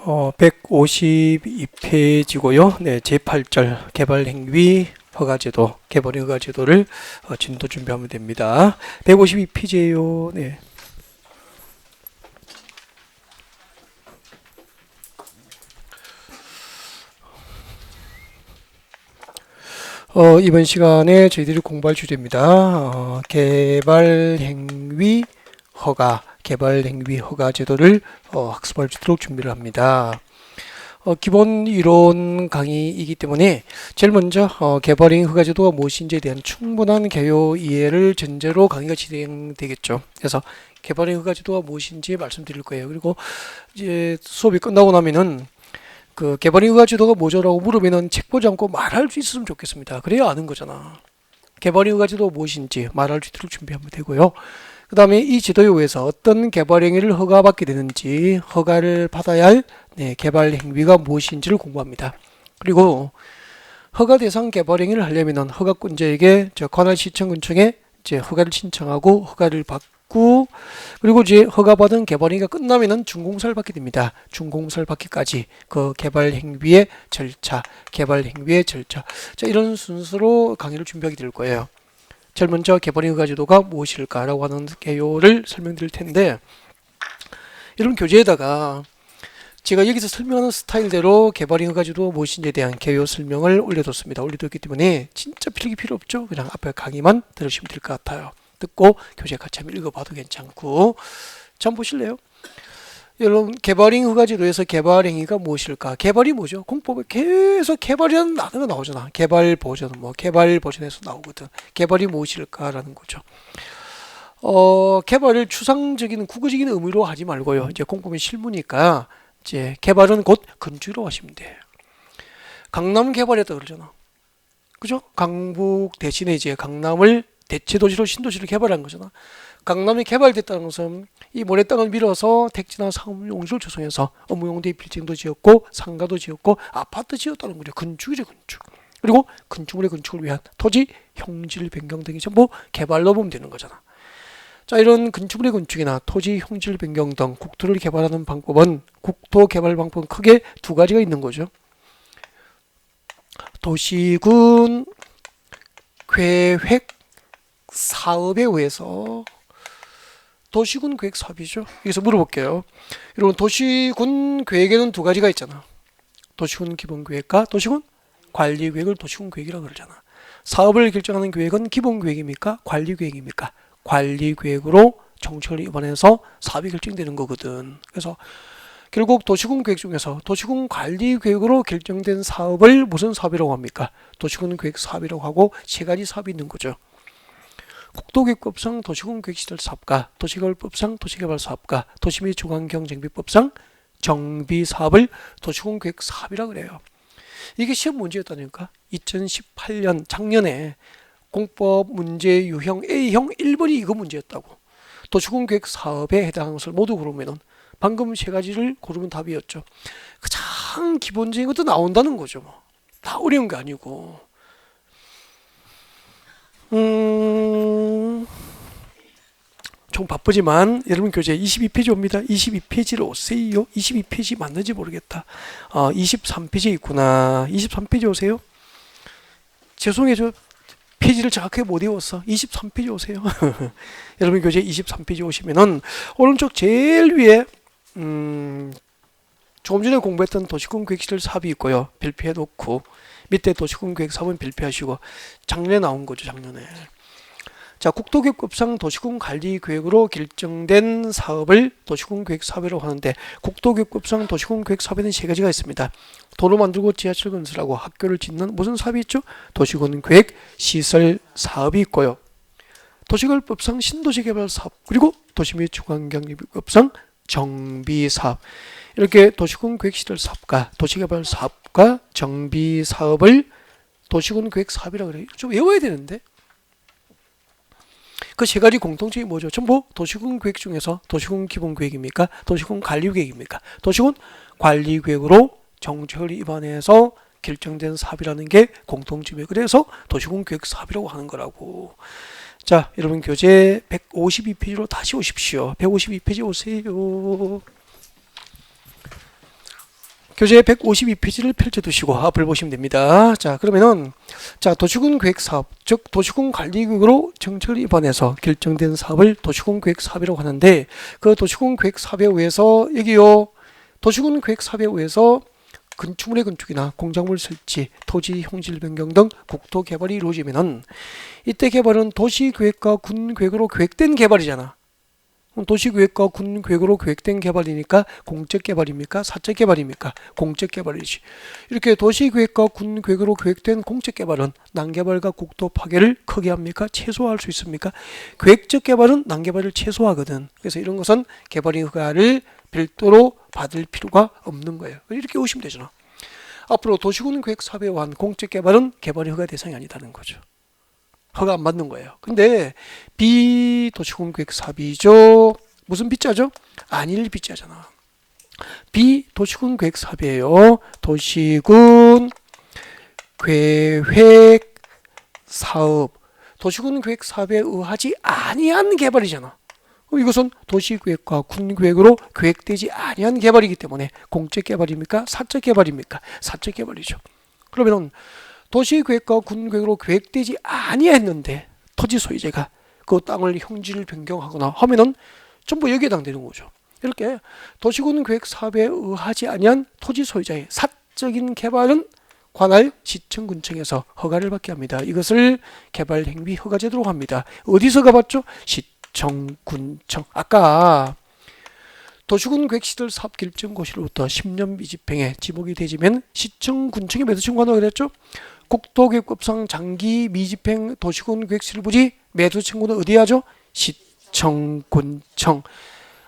152페이지고요. 네, 제8절 개발행위 허가제도, 개발행 허가제도를 진도 준비하면 됩니다. 152페이지예요. 네. 이번 시간에 저희들이 공부할 주제입니다. 개발행위 허가, 개발행위 허가 제도를 학습할 수 있도록 준비를 합니다. 기본 이론 강의이기 때문에 제일 먼저 개발행위 허가 제도가 무엇인지에 대한 충분한 개요 이해를 전제로 강의가 진행되겠죠. 그래서 개발행위 허가 제도가 무엇인지 말씀드릴 거예요. 그리고 이제 수업이 끝나고 나면은 그 개발행위 허가 제도가 뭐죠라고 물으면은 책 보지 않고 말할 수 있으면 좋겠습니다. 그래야 아는 거잖아. 개발행위 허가 제도가 무엇인지 말할 수 있도록 준비하면 되고요. 그 다음에 이 제도에 의해서 어떤 개발행위를 허가받게 되는지, 허가를 받아야 할 개발행위가 무엇인지를 공부합니다. 그리고 허가 대상 개발행위를 하려면 허가권자에게 관할시청군청에 허가를 신청하고 허가를 받고, 그리고 이제 허가받은 개발행위가 끝나면은 준공사를 받게 됩니다. 준공사를 받기까지 그 개발행위의 절차, 자, 이런 순서로 강의를 준비하게 될 거예요. 제일 먼저 개발행위 허가 제도가 무엇일까라고 하는 개요를 설명드릴 텐데, 여러분 교재에다가 제가 여기서 설명하는 스타일대로 개발행위 허가 제도가 무엇인지에 대한 개요 설명을 올려뒀습니다. 올려뒀기 때문에 진짜 필기 필요 없죠. 그냥 앞에 강의만 들으시면 될 것 같아요. 듣고 교재 같이 한번 읽어봐도 괜찮고. 자, 한번 보실래요? 여러분, 개발행위 허가 제도에서 개발행위가 무엇일까? 개발이 뭐죠? 공법에 계속 개발이라는 단어가 나오잖아. 개발 버전, 개발 버전에서 나오거든. 개발이 무엇일까라는 거죠. 개발을 추상적인 국어적인 의미로 하지 말고요. 이제 공법은 실무니까 이제 개발은 곧 건축이라고 하시면 돼. 강남 개발했다 그러잖아. 그죠? 강북 대신에 이제 강남을 대체 도시로 신도시를 개발한 거잖아. 강남이 개발됐다는 것은 이 모래 땅을 밀어서 택지나 상업용지를 조성해서 업무용도의 빌딩도 지었고 상가도 지었고 아파트 지었다는 거죠. 건축이죠, 건축. 그리고 건축물의 건축을 위한 토지 형질 변경 등이 전부 개발로 보면 되는 거잖아. 자, 이런 건축물의 건축이나 토지 형질 변경 등 국토를 개발하는 방법은, 국토 개발 방법은 크게 두 가지가 있는 거죠. 도시군 계획 사업에 의해서, 도시군 계획 사업이죠. 여기서 물어볼게요. 여러분, 도시군 계획에는 두 가지가 있잖아. 도시군 기본 계획과 도시군 관리 계획을 도시군 계획이라고 그러잖아. 사업을 결정하는 계획은 기본 계획입니까? 관리 계획입니까? 관리 계획으로 정책을 입안해서 사업이 결정되는 거거든. 그래서 결국 도시군 계획 중에서 도시군 관리 계획으로 결정된 사업을 무슨 사업이라고 합니까? 도시군 계획 사업이라고 하고 세 가지 사업이 있는 거죠. 국토계획법상 도시군 계획시설 사업과 도시개발법상 도시개발 사업과 도시 및 중앙경정비법상 정비 사업을 도시군 계획 사업이라고 그래요. 이게 시험 문제였다니까. 2018년 작년에 공법 문제 유형 A형 1번이 이거 문제였다고. 도시군 계획 사업에 해당하는 것을 모두 고르면은 방금 세 가지를 고르면 답이었죠. 가장 기본적인 것도 나온다는 거죠. 다 어려운 게 아니고. 좀 바쁘지만 여러분 교재 22페이지 옵니다. 22페이지로 오세요. 22페이지 맞는지 모르겠다. 23페이지 있구나. 23페이지 오세요. 죄송해요. 저 페이지를 정확하게 못 외웠어. 23페이지 오세요. 여러분 교재 23페이지 오시면은 오른쪽 제일 위에 조금 전에 공부했던 도시군 계획시설 사업이 있고요. 별표해 놓고 밑에 도시군 계획 사업은 별표하시고, 작년에 나온 거죠. 작년에. 자, 국토계획법상 도시군 관리 계획으로 결정된 사업을 도시군 계획 사업이라고 하는데, 국토계획법상 도시군 계획 사업에는 세 가지가 있습니다. 도로 만들고 지하철 건설하고 학교를 짓는 무슨 사업이 있죠? 도시군 계획 시설 사업이 있고요. 도시개발법상 신도시 개발 사업, 그리고 도시 및 중앙경비법상 정비 사업, 이렇게 도시군 계획 시설 사업과 도시개발 사업과 정비 사업을 도시군 계획 사업이라고 그래요. 좀 외워야 되는데. 그 세 가지 공통점이 뭐죠? 전부 도시군 계획 중에서 도시군 기본 계획입니까? 도시군 관리 계획입니까? 도시군 관리 계획으로 정책을 입안해서 결정된 사업이라는 게 공통점이에요. 그래서 도시군 계획 사업이라고 하는 거라고. 자, 여러분 교재 152페이지로 다시 오십시오. 152페이지 오세요. 교재 152페이지를 펼쳐두시고 앞을 보시면 됩니다. 자, 그러면은, 자, 도시군 계획 사업, 즉, 도시군 관리국으로 정책을 입안해서 결정된 사업을 도시군 계획 사업이라고 하는데, 그 도시군 계획 사업에 의해서, 여기요, 도시군 계획 사업에 의해서 건축물의 건축이나 공작물 설치, 토지 형질 변경 등 국토 개발이 이루어지면은, 이때 개발은 도시계획과 군계획으로 계획된 개발이잖아. 도시계획과 군계획으로 계획된 개발이니까 공적 개발입니까? 사적 개발입니까? 공적 개발이지. 이렇게 도시계획과 군계획으로 계획된 공적 개발은 난개발과 국토 파괴를 크게 합니까? 최소화할 수 있습니까? 계획적 개발은 난개발을 최소화하거든. 그래서 이런 것은 개발의 허가를 별도로 받을 필요가 없는 거예요. 이렇게 보시면 되잖아. 앞으로 도시군 계획 사업에 의한 공적 개발은 개발의 허가 대상이 아니다는 거죠. 허가 안 받는 거예요. 근데 비도시군 계획 사업이죠. 무슨 B자죠? 안일 B자잖아. 비도시군 계획 사업이에요. 도시군 계획 사업. 도시군 계획 사업에 의하지 아니한 개발이잖아. 이것은 도시계획과 군계획으로 계획되지 아니한 개발이기 때문에 공적 개발입니까? 사적 개발입니까? 사적 개발이죠. 그러면 도시계획과 군계획으로 계획되지 아니했는데 토지 소유자가 그 땅을 형질 변경하거나 하면은 전부 여기에 해당되는 거죠. 이렇게 도시군 계획 사업에 의하지 아니한 토지 소유자의 사적인 개발은 관할 시청군청에서 허가를 받게 합니다. 이것을 개발행위 허가제도로 합니다. 어디서 가봤죠? 시청군청. 아까 도시군 계획시설 사업 결정고시로부터 10년 미집행에 지목이 되지면 시청군청에 매도 청구한다고 그랬죠? 국토계획법상 장기 미집행 도시군 계획시설부지 매도 청구는 어디에 하죠? 시청군청.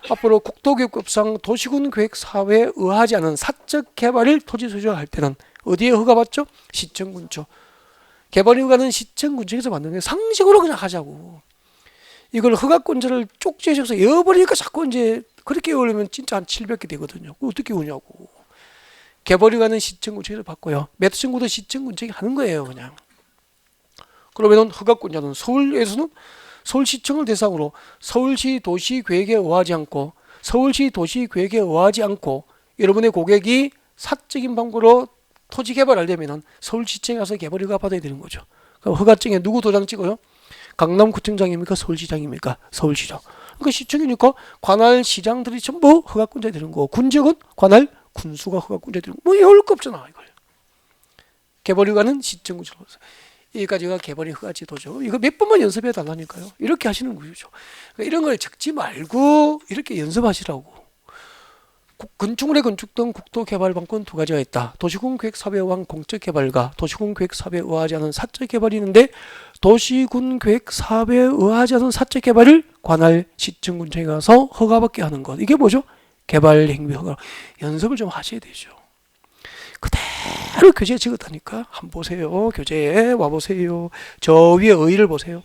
앞으로 국토계획법상 도시군 계획 사업에 의하지 않은 사적 개발을 토지 소유자가 할 때는 어디에 허가받죠? 시청군청. 개발 허가는 시청군청에서 받는 게 상식으로 그냥 하자고. 이걸 허가권자를 쪽지해서 이어버리니까 자꾸 이제 그렇게 이어버리면 진짜 한 700개 되거든요. 어떻게 오냐고. 개발 허가는 시청군청에서 받고요. 매도 청구도 시청군청이 하는 거예요, 그냥. 그러면은 허가권자는 서울에서는 서울시청을 대상으로 서울시 도시계획에 의하지 않고 여러분의 고객이 사적인 방법으로 토지 개발을 하려면 서울시청에 가서 개발 허가 받아야 되는 거죠. 그럼 허가증에 누구 도장 찍어요? 강남구청장입니까? 서울시장입니까? 서울시장. 그러니까 시청이니까 관할 시장들이 전부 허가권자 되는 거고 군지역은 관할 군수가 허가권자 되는 거. 뭐 어려울 거 없잖아 이걸. 개발 허가는 시청군청. 여기까지가 개발의 허가 제도죠. 이거 몇 번만 연습해 달라니까요. 이렇게 하시는 거죠. 그러니까 이런 걸 적지 말고 이렇게 연습하시라고. 건축물의 건축 등 국토개발방권 두 가지가 있다. 도시군 계획 사업에 의한 공적 개발과 도시군 계획 사업에 의하지 않은 사적 개발이 있는데 도시군 계획 사업에 의하지 않은 사적 개발을 관할 시청군청에 가서 허가받게 하는 것. 이게 뭐죠? 개발행위 허가. 연습을 좀 하셔야 되죠. 그대로 교재에 적었다니까. 한번 보세요. 교재에 와보세요. 저 위에 의의를 보세요.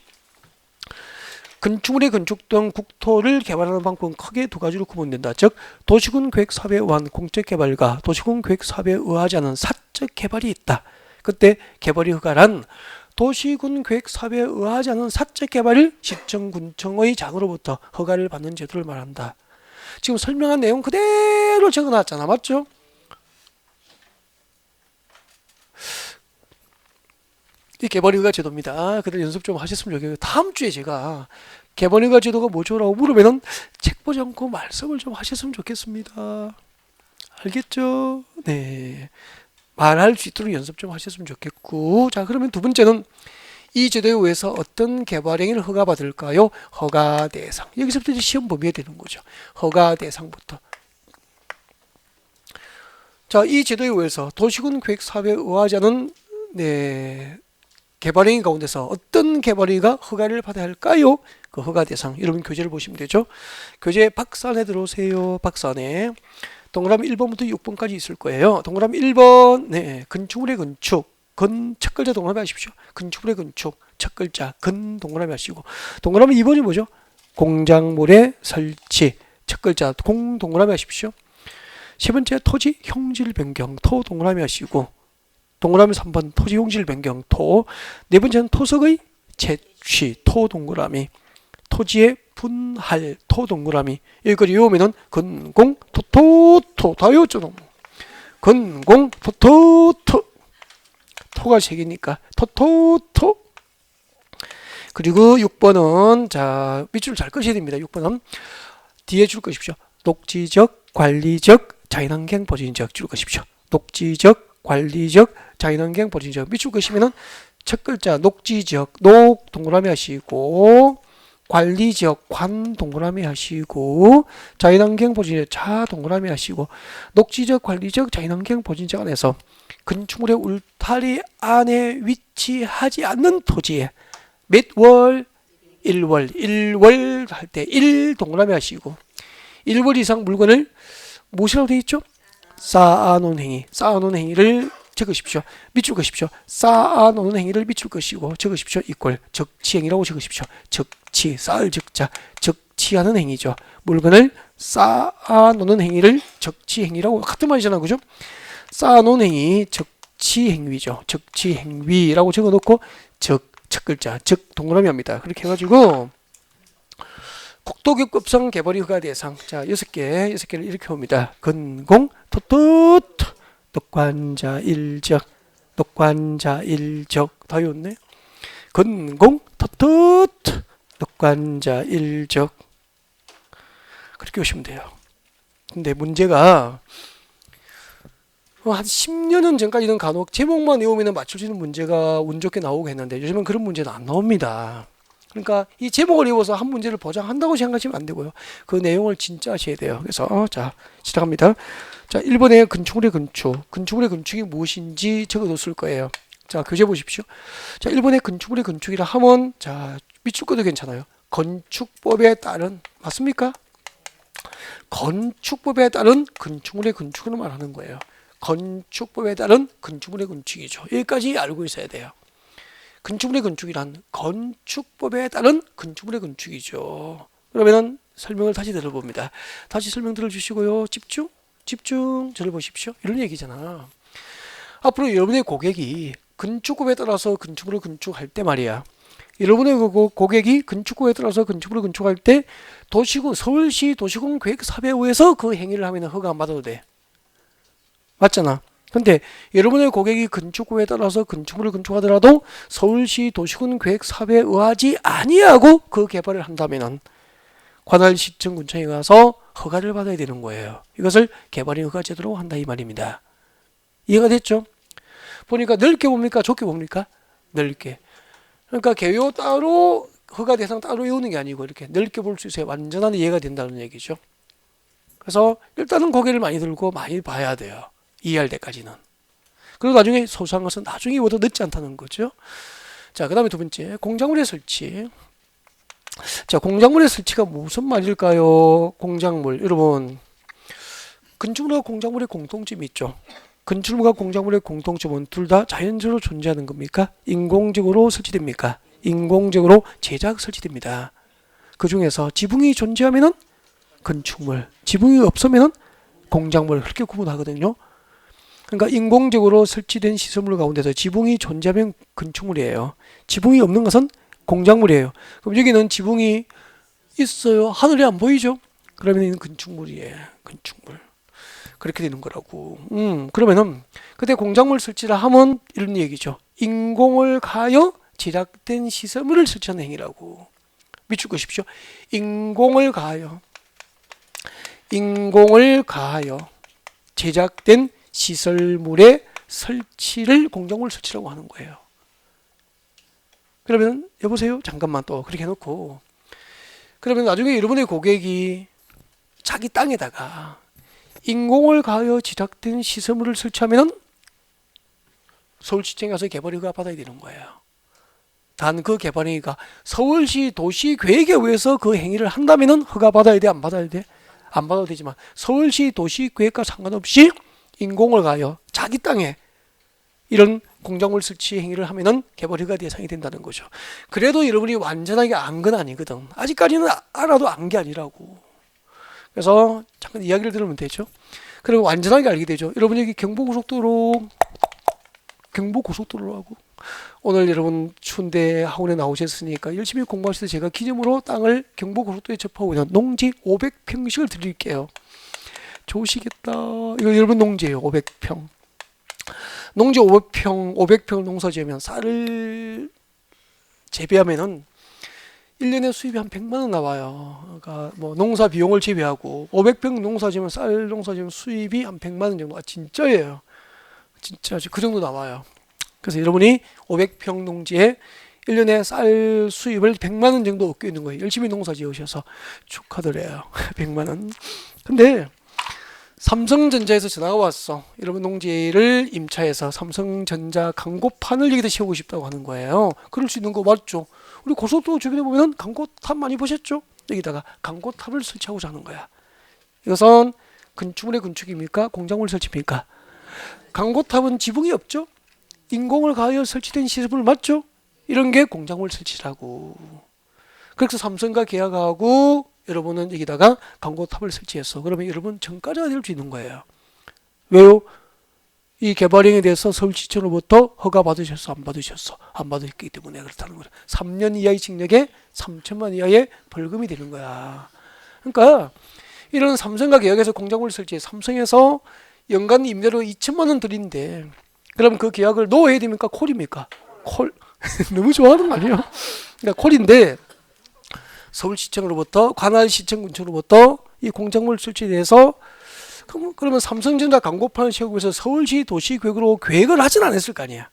건축물의 건축 등 국토를 개발하는 방법은 크게 두 가지로 구분된다. 즉 도시군 계획 사업에 의한 공적 개발과 도시군 계획 사업에 의하지 않은 사적 개발이 있다. 그때 개발의 허가란 도시군 계획 사업에 의하지 않은 사적 개발을 시청군청의 장으로부터 허가를 받는 제도를 말한다. 지금 설명한 내용 그대로 적어놨잖아. 맞죠? 이 개발허가 제도입니다. 그들 연습 좀 하셨으면 좋겠고요. 다음 주에 제가 개발허가 제도가 뭐죠라고 물으면은 책 보지 않고 말씀을 좀 하셨으면 좋겠습니다. 알겠죠? 네. 말할 수 있도록 연습 좀 하셨으면 좋겠고. 자, 그러면 두 번째는 이 제도에 의해서 어떤 개발행위를 허가받을까요? 허가 대상. 여기서부터 이제 시험 범위가 되는 거죠. 허가 대상부터. 자, 이 제도에 의해서 도시군 계획 사업에 의하지 않은 개발행위 가운데서 어떤 개발행위가 허가를 받아야 할까요? 그 허가 대상. 여러분 교재를 보시면 되죠. 교재 박스안에 들어오세요. 박스안에. 동그라미 1번부터 6번까지 있을 거예요. 동그라미 1번, 건축물의 건축. 첫 글자 동그라미 하십시오. 건축물의 건축. 첫 글자. 동그라미 하시고. 동그라미 2번이 뭐죠? 공작물의 설치. 첫 글자. 동그라미 하십시오. 세 번째 토지 형질 변경. 토 동그라미 하시고. 동그라미 3번 토지 형질 변경 토. 네 번째는 토석의 채취 토 동그라미. 토지의 분할 토 동그라미. 여기까지 외우면은 건공 토토토 다 외웠죠. 근공 토토토. 토가 3개니까 토토토. 그리고 6번은 자 밑줄을 잘 끄셔야 됩니다. 6번은 뒤에 줄 것이십시오. 녹지적, 관리적, 자연환경 보존적 줄 것이십시오. 녹지적, 관리적, 자연환경 보존적 밑줄 끄시면은 첫 글자 녹지적 녹 동그라미 하시고 관리적 관 동그라미 하시고 자연환경 보존적 자 동그라미 하시고 녹지적 관리적 자연환경 보존적 안에서 건축물의 울타리 안에 위치하지 않는 토지에 몇 월? 1월. 1월 할 때 1 동그라미 하시고 1월 이상 물건을 무엇이라고 되어 있죠? 쌓아놓은 행위. 쌓아놓은 행위를 적으십시오. 밑줄 것이십시오. 쌓아놓은 행위를 밑줄 것이고 적으십시오. 이꼴 적치행위라고 적으십시오. 적치 쌓을 적자 적치하는 행위죠. 물건을 쌓아놓는 행위를 적치행위라고 같은 말이잖아, 그죠? 쌓아놓은 행위 적치행위죠. 적치행위라고 적어놓고 첫 글자 적 동그라미 합니다. 그렇게 해가지고 국도급성 개발이 허가 대상 자 6개를 이렇게 옵니다. 근공 토토토 녹관자 일적 녹관자 일적 다 외웠네. 근공 토토토 녹관자 일적 그렇게 오시면 돼요. 근데 문제가 한 10년은 전까지는 간혹 제목만 외우면 맞출 수 있는 문제가 운 좋게 나오고 했는데 요즘은 그런 문제는 안 나옵니다. 그러니까 이 제목을 외워서 한 문제를 보장한다고 생각하시면 안 되고요. 그 내용을 진짜 아셔야 돼요. 그래서 자 시작합니다. 자 1번에 건축물의 건축. 건축물의 건축이 무엇인지 적어뒀을 거예요. 자 교재 보십시오. 자 1번에 건축물의 건축이라 하면 자 밑줄 것도 괜찮아요. 건축법에 따른 맞습니까? 건축법에 따른 건축물의 건축을 말하는 거예요. 건축법에 따른 건축물의 건축이죠. 여기까지 알고 있어야 돼요. 건축물의 건축이란 건축법에 따른 건축물의 건축이죠. 그러면은 설명을 다시 들어봅니다. 다시 설명 들어주시고요. 집중 저를 보십시오. 이런 얘기잖아. 앞으로 여러분의 고객이 건축법에 따라서 건축물을 건축할 때 말이야. 여러분의 고객이 건축법에 따라서 건축물을 건축할 때 서울시 도시공 계획사업에 의해서 그 행위를 하면 허가 안 받아도 돼. 맞잖아. 근데 여러분의 고객이 건축법에 따라서 건축물을 건축하더라도 서울시 도시군 계획사업에 의하지 아니하고 그 개발을 한다면은 관할시청군청에 가서 허가를 받아야 되는 거예요. 이것을 개발인 허가 제도로 한다 이 말입니다. 이해가 됐죠? 보니까 넓게 봅니까? 좁게 봅니까? 넓게. 그러니까 개요 따로 허가 대상 따로 외우는 게 아니고 이렇게 넓게 볼 수 있어야 완전한 이해가 된다는 얘기죠. 그래서 일단은 고개를 많이 들고 많이 봐야 돼요. 이해할 때까지는. 그리고 나중에 소소한 것은 나중에 보다 늦지 않다는 거죠. 자, 그 다음에 두 번째, 공작물의 설치. 자, 공작물의 설치가 무슨 말일까요? 공작물. 여러분, 건축물과 공작물의 공통점이 있죠. 건축물과 공작물의 공통점은 둘 다 자연적으로 존재하는 겁니까? 인공적으로 설치됩니까? 인공적으로 제작 설치됩니다. 그 중에서 지붕이 존재하면은 건축물, 지붕이 없으면은 공작물 그렇게 구분하거든요. 그러니까 인공적으로 설치된 시설물 가운데서 지붕이 존재하면 건축물이에요. 지붕이 없는 것은 공작물이에요. 그럼 여기는 지붕이 있어요. 하늘이 안 보이죠? 그러면 건축물이에요. 건축물. 그렇게 되는 거라고. 그러면은 그때 공작물 설치를 하면 이런 얘기죠. 인공을 가하여 제작된 시설물을 설치하는 행위라고. 밑줄 그십시오. 인공을 가하여 제작된 시설물의 설치를 공작물 설치라고 하는 거예요. 그러면 여보세요? 잠깐만 또 그렇게 해놓고 그러면 나중에 여러분의 고객이 자기 땅에다가 인공을 가하여 제작된 시설물을 설치하면 서울시청에 가서 개발허가 받아야 되는 거예요. 단 그 개발행위가 서울시 도시계획에 의해서 그 행위를 한다면 허가 받아야 돼? 안 받아야 돼? 안 받아도 되지만 서울시 도시계획과 상관없이 인공을 가하여 자기 땅에 이런 공작물 설치 행위를 하면은 개발허가 대상이 된다는 거죠. 그래도 여러분이 완전하게 안 건 아니거든. 아직까지는 알아도 안 게 아니라고. 그래서 잠깐 이야기를 들으면 되죠. 그리고 완전하게 알게 되죠. 여러분 여기 경부고속도로라고 오늘 여러분 추운데 학원에 나오셨으니까 열심히 공부하실 때 제가 기념으로 땅을 경부고속도로에 접하고 있는 농지 500평씩을 드릴게요. 좋으시겠다. 이거 여러분 농지예요. 500평. 농지 500평 농사 지으면 쌀을 재배하면은 1년에 수입이 한 100만 원 나와요. 그러니까 뭐 농사 비용을 제외하고 500평 농사 지으면 쌀 농사 지으면 수입이 한 100만 원 정도. 진짜예요. 진짜 그 정도 나와요. 그래서 여러분이 500평 농지에 1년에 쌀 수입을 100만 원 정도 얻고 있는 거예요. 열심히 농사 지으셔서 축하드려요. 100만 원. 근데 삼성전자에서 전화가 왔어. 여러분 농지를 임차해서 삼성전자 광고판을 여기다 세우고 싶다고 하는 거예요. 그럴 수 있는 거 맞죠? 우리 고속도로 주변에 보면 광고탑 많이 보셨죠? 여기다가 광고탑을 설치하고자 하는 거야. 이것은 건축물의 건축입니까? 공작물 설치입니까? 광고탑은 지붕이 없죠? 인공을 가하여 설치된 시설물 맞죠? 이런 게 공작물 설치라고. 그래서 삼성과 계약하고 여러분은 여기다가 광고탑을 설치했어. 그러면 여러분 전가자가 될 수 있는 거예요. 왜요? 이 개발행에 대해서 서울시청으로부터 허가 받으셨어? 안 받으셨어? 안 받았기 때문에 그렇다는 거예요. 3년 이하의 징역에 3천만 이하의 벌금이 되는 거야. 그러니까 이런 삼성과 계약해서 공작물 설치해 삼성에서 연간 임대료 2천만 원 드린대. 그럼 그 계약을 노해야 됩니까? 콜입니까? 콜. 너무 좋아하는 거 아니에요? 그러니까 콜인데 서울시청으로부터 관할시청군청으로부터 이 공작물 설치에 대해서 그러면 삼성전자 광고판을 세우고 해서 서울시 도시계획으로 계획을 하진 않았을 거 아니야.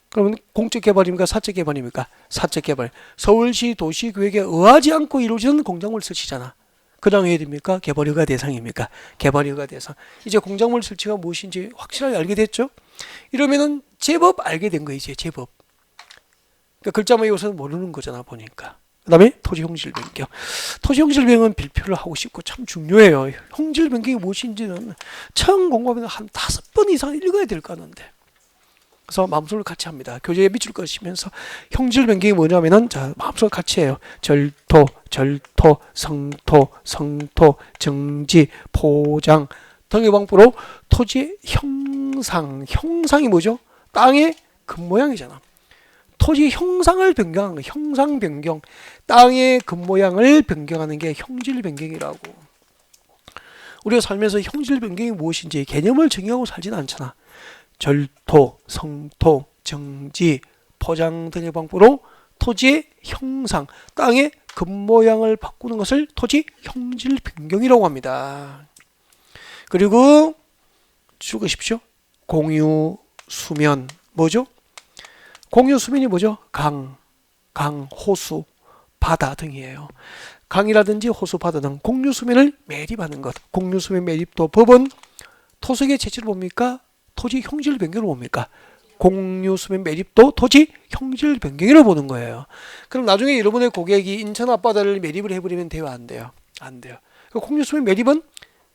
그러면 공적개발입니까? 사적개발입니까? 사적개발. 서울시 도시계획에 의하지 않고 이루어지는 공작물 설치잖아. 그냥 해야 됩니까? 개발허가 대상입니까? 개발허가 대상. 이제 공작물 설치가 무엇인지 확실하게 알게 됐죠? 이러면은 제법 알게 된 거예요. 이제 제법. 그러니까 글자만 여기서는 모르는 거잖아 보니까. 그 다음에 토지 형질 변경. 토지 형질 변경은 발표를 하고 싶고 참 중요해요. 형질 변경이 무엇인지는 처음 공부하면 한 5번 이상 읽어야 될 거 같은데. 그래서 마음속을 같이 합니다. 교재에 밑줄 그으시면서 형질 변경이 뭐냐면은 자 마음속을 같이 해요. 절토, 성토, 정지, 포장 등의 방법으로 토지의 형상이 뭐죠? 땅의 겉모양이잖아. 토지 형상을 변경하는 거예요. 형상 변경. 땅의 겉모양을 변경하는 게 형질 변경이라고. 우리가 살면서 형질 변경이 무엇인지 개념을 정의하고 살지는 않잖아. 절토, 성토, 정지, 포장 등의 방법으로 토지의 형상, 땅의 겉모양을 바꾸는 것을 토지 형질 변경이라고 합니다. 그리고 죽으십시오. 공유, 수면 뭐죠? 공유 수면이 뭐죠? 강, 호수, 바다 등이에요. 강이라든지 호수, 바다 등 공유 수면을 매립하는 것. 공유 수면 매립도 법은 토속의 재치를 봅니까? 토지 형질 변경을 봅니까? 공유 수면 매립도 토지 형질 변경으로 보는 거예요. 그럼 나중에 여러분의 고객이 인천 앞바다를 매립을 해버리면 돼요? 안 돼요? 안 돼요. 공유 수면 매립은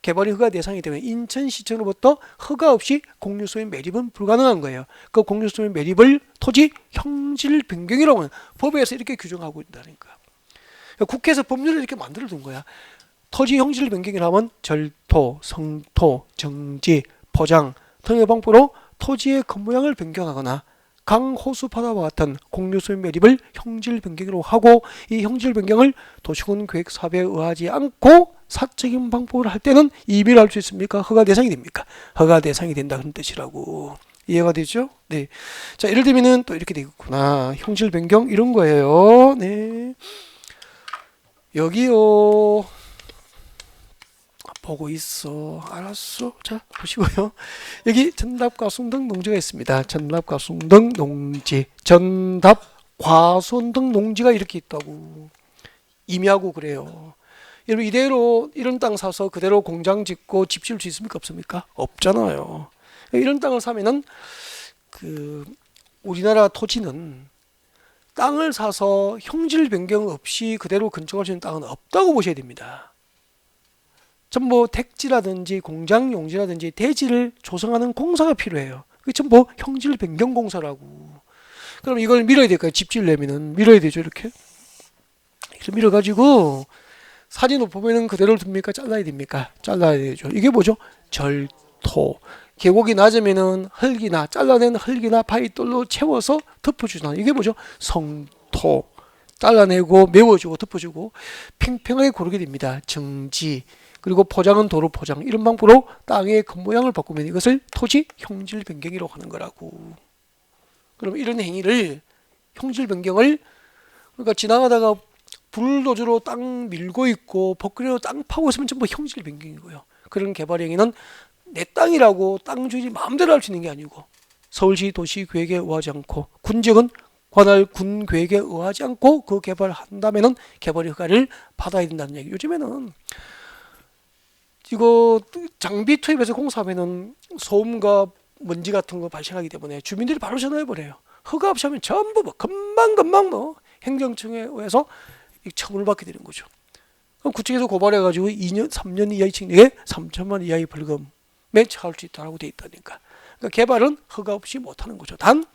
개발이 허가 대상이 되면 인천시청으로부터 허가 없이 공유수면 매립은 불가능한 거예요. 그 공유수면 매립을 토지 형질 변경이라고 하는 법에서 이렇게 규정하고 있다는 거야. 국회에서 법률을 이렇게 만들어 둔 거야. 토지 형질 변경이라면 절토, 성토, 정지, 포장 등의 방법으로 토지의 겉모양을 변경하거나 강, 호수, 바다와 같은 공유수면 매립을 형질 변경으로 하고 이 형질 변경을 도시군 계획 사업에 의하지 않고 사적인 방법을 할 때는 임의로 할 수 있습니까? 허가 대상이 됩니까? 허가 대상이 된다 그런 뜻이라고. 이해가 되죠? 네. 자, 예를 들면은 또 이렇게 되겠구나. 형질 변경 이런 거예요. 네. 여기요. 보고 있어. 알았어. 자, 보시고요. 여기 전답과 숭등 농지가 있습니다. 전답과 숭등 농지. 전답, 과수원 등 농지가 이렇게 있다고. 임야고 그래요. 여러분 이대로 이런 땅 사서 그대로 공장 짓고 집 지을 수 있습니까? 없습니까? 없잖아요. 이런 땅을 사면은 우리나라 토지는 땅을 사서 형질 변경 없이 그대로 건축할 수 있는 땅은 없다고 보셔야 됩니다. 전부 택지라든지 공장 용지라든지 대지를 조성하는 공사가 필요해요. 그게 전부 형질 변경 공사라고. 그럼 이걸 밀어야 될까요? 집 지으려면은 밀어야 되죠, 이렇게. 이렇게 밀어가지고 사진을 보면은 그대로 둡니까? 잘라야 됩니까? 잘라야 되죠. 이게 뭐죠? 절토. 계곡이 낮으면은 흙이나 잘라낸 흙이나 바위돌로 채워서 덮어주나. 이게 뭐죠? 성토. 잘라내고 메워주고 덮어주고 팽팽하게 고르게 됩니다. 정지. 그리고 포장은 도로 포장. 이런 방법으로 땅의 겉모양을 바꾸면 이것을 토지 형질 변경이라고 하는 거라고. 그럼 이런 행위를 형질 변경을 그러니까 지나가다가 불도저로 땅 밀고 있고 버크레로 땅 파고 있으면 전부 형질 변경이고요. 그런 개발 행위는 내 땅이라고 땅 주인이 마음대로 할 수 있는 게 아니고 서울시 도시 계획에 의하지 않고 군지역은 관할 군 계획에 의하지 않고 그 개발한다면은 개발 허가를 받아야 된다는 얘기. 요즘에는 이거 장비 투입해서 공사하면은 소음과 먼지 같은 거 발생하기 때문에 주민들이 바로 전화해 버려요. 허가 없이 하면 전부 뭐 금방 뭐 행정청에 의해서 처분을 받게 되는 거죠. 그럼 구청에서 고발해가지고 2년, 3년 이하의 징역에 3천만 원 이하의 벌금에 처할 수 있다고 돼 있다니까. 그러니까 개발은 허가 없이 못하는 거죠. 단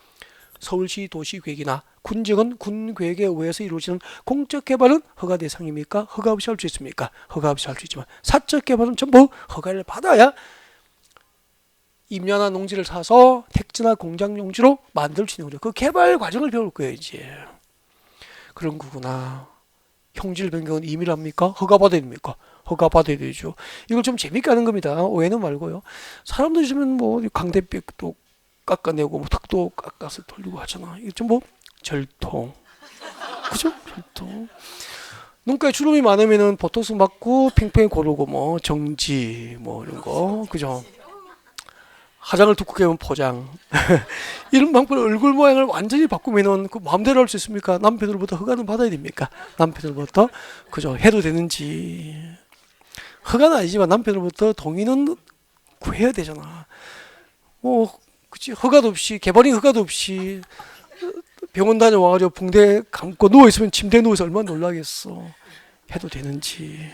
서울시 도시계획이나 군지역은 군계획에 의해서 이루어지는 공적 개발은 허가 대상입니까? 허가 없이 할 수 있습니까? 허가 없이 할 수 있지만 사적 개발은 전부 허가를 받아야 임야나 농지를 사서 택지나 공장 용지로 만들 수 있는 거죠. 그 개발 과정을 배울 거예요, 이제. 그런 거구나. 형질 변경은 임의랍니까? 허가 받아야 됩니까? 허가 받아야 되죠. 이걸 좀 재밌게 하는 겁니다. 오해는 말고요. 사람들 요즘은 뭐 강대벽도 깎아내고 뭐 턱도 깎아서 돌리고 하잖아. 이게 좀 뭐 절통, 그죠? 절통. 눈가에 주름이 많으면은 보톡스 맞고 팽팽히 고르고 뭐 정지 뭐 이런 거, 그죠? 화장을 두껍게 하면 포장. 이런 방법으로 얼굴 모양을 완전히 바꾸면은 그 마음대로 할 수 있습니까? 남편으로부터 허가는 받아야 됩니까? 남편으로부터 그죠? 해도 되는지. 허가는 아니지만 남편으로부터 동의는 구해야 되잖아. 뭐 그치, 허가도 없이 개발인 허가도 없이 병원 다녀와가지고 붕대 감고 누워있으면 침대에 누워서 얼마나 놀라겠어. 해도 되는지.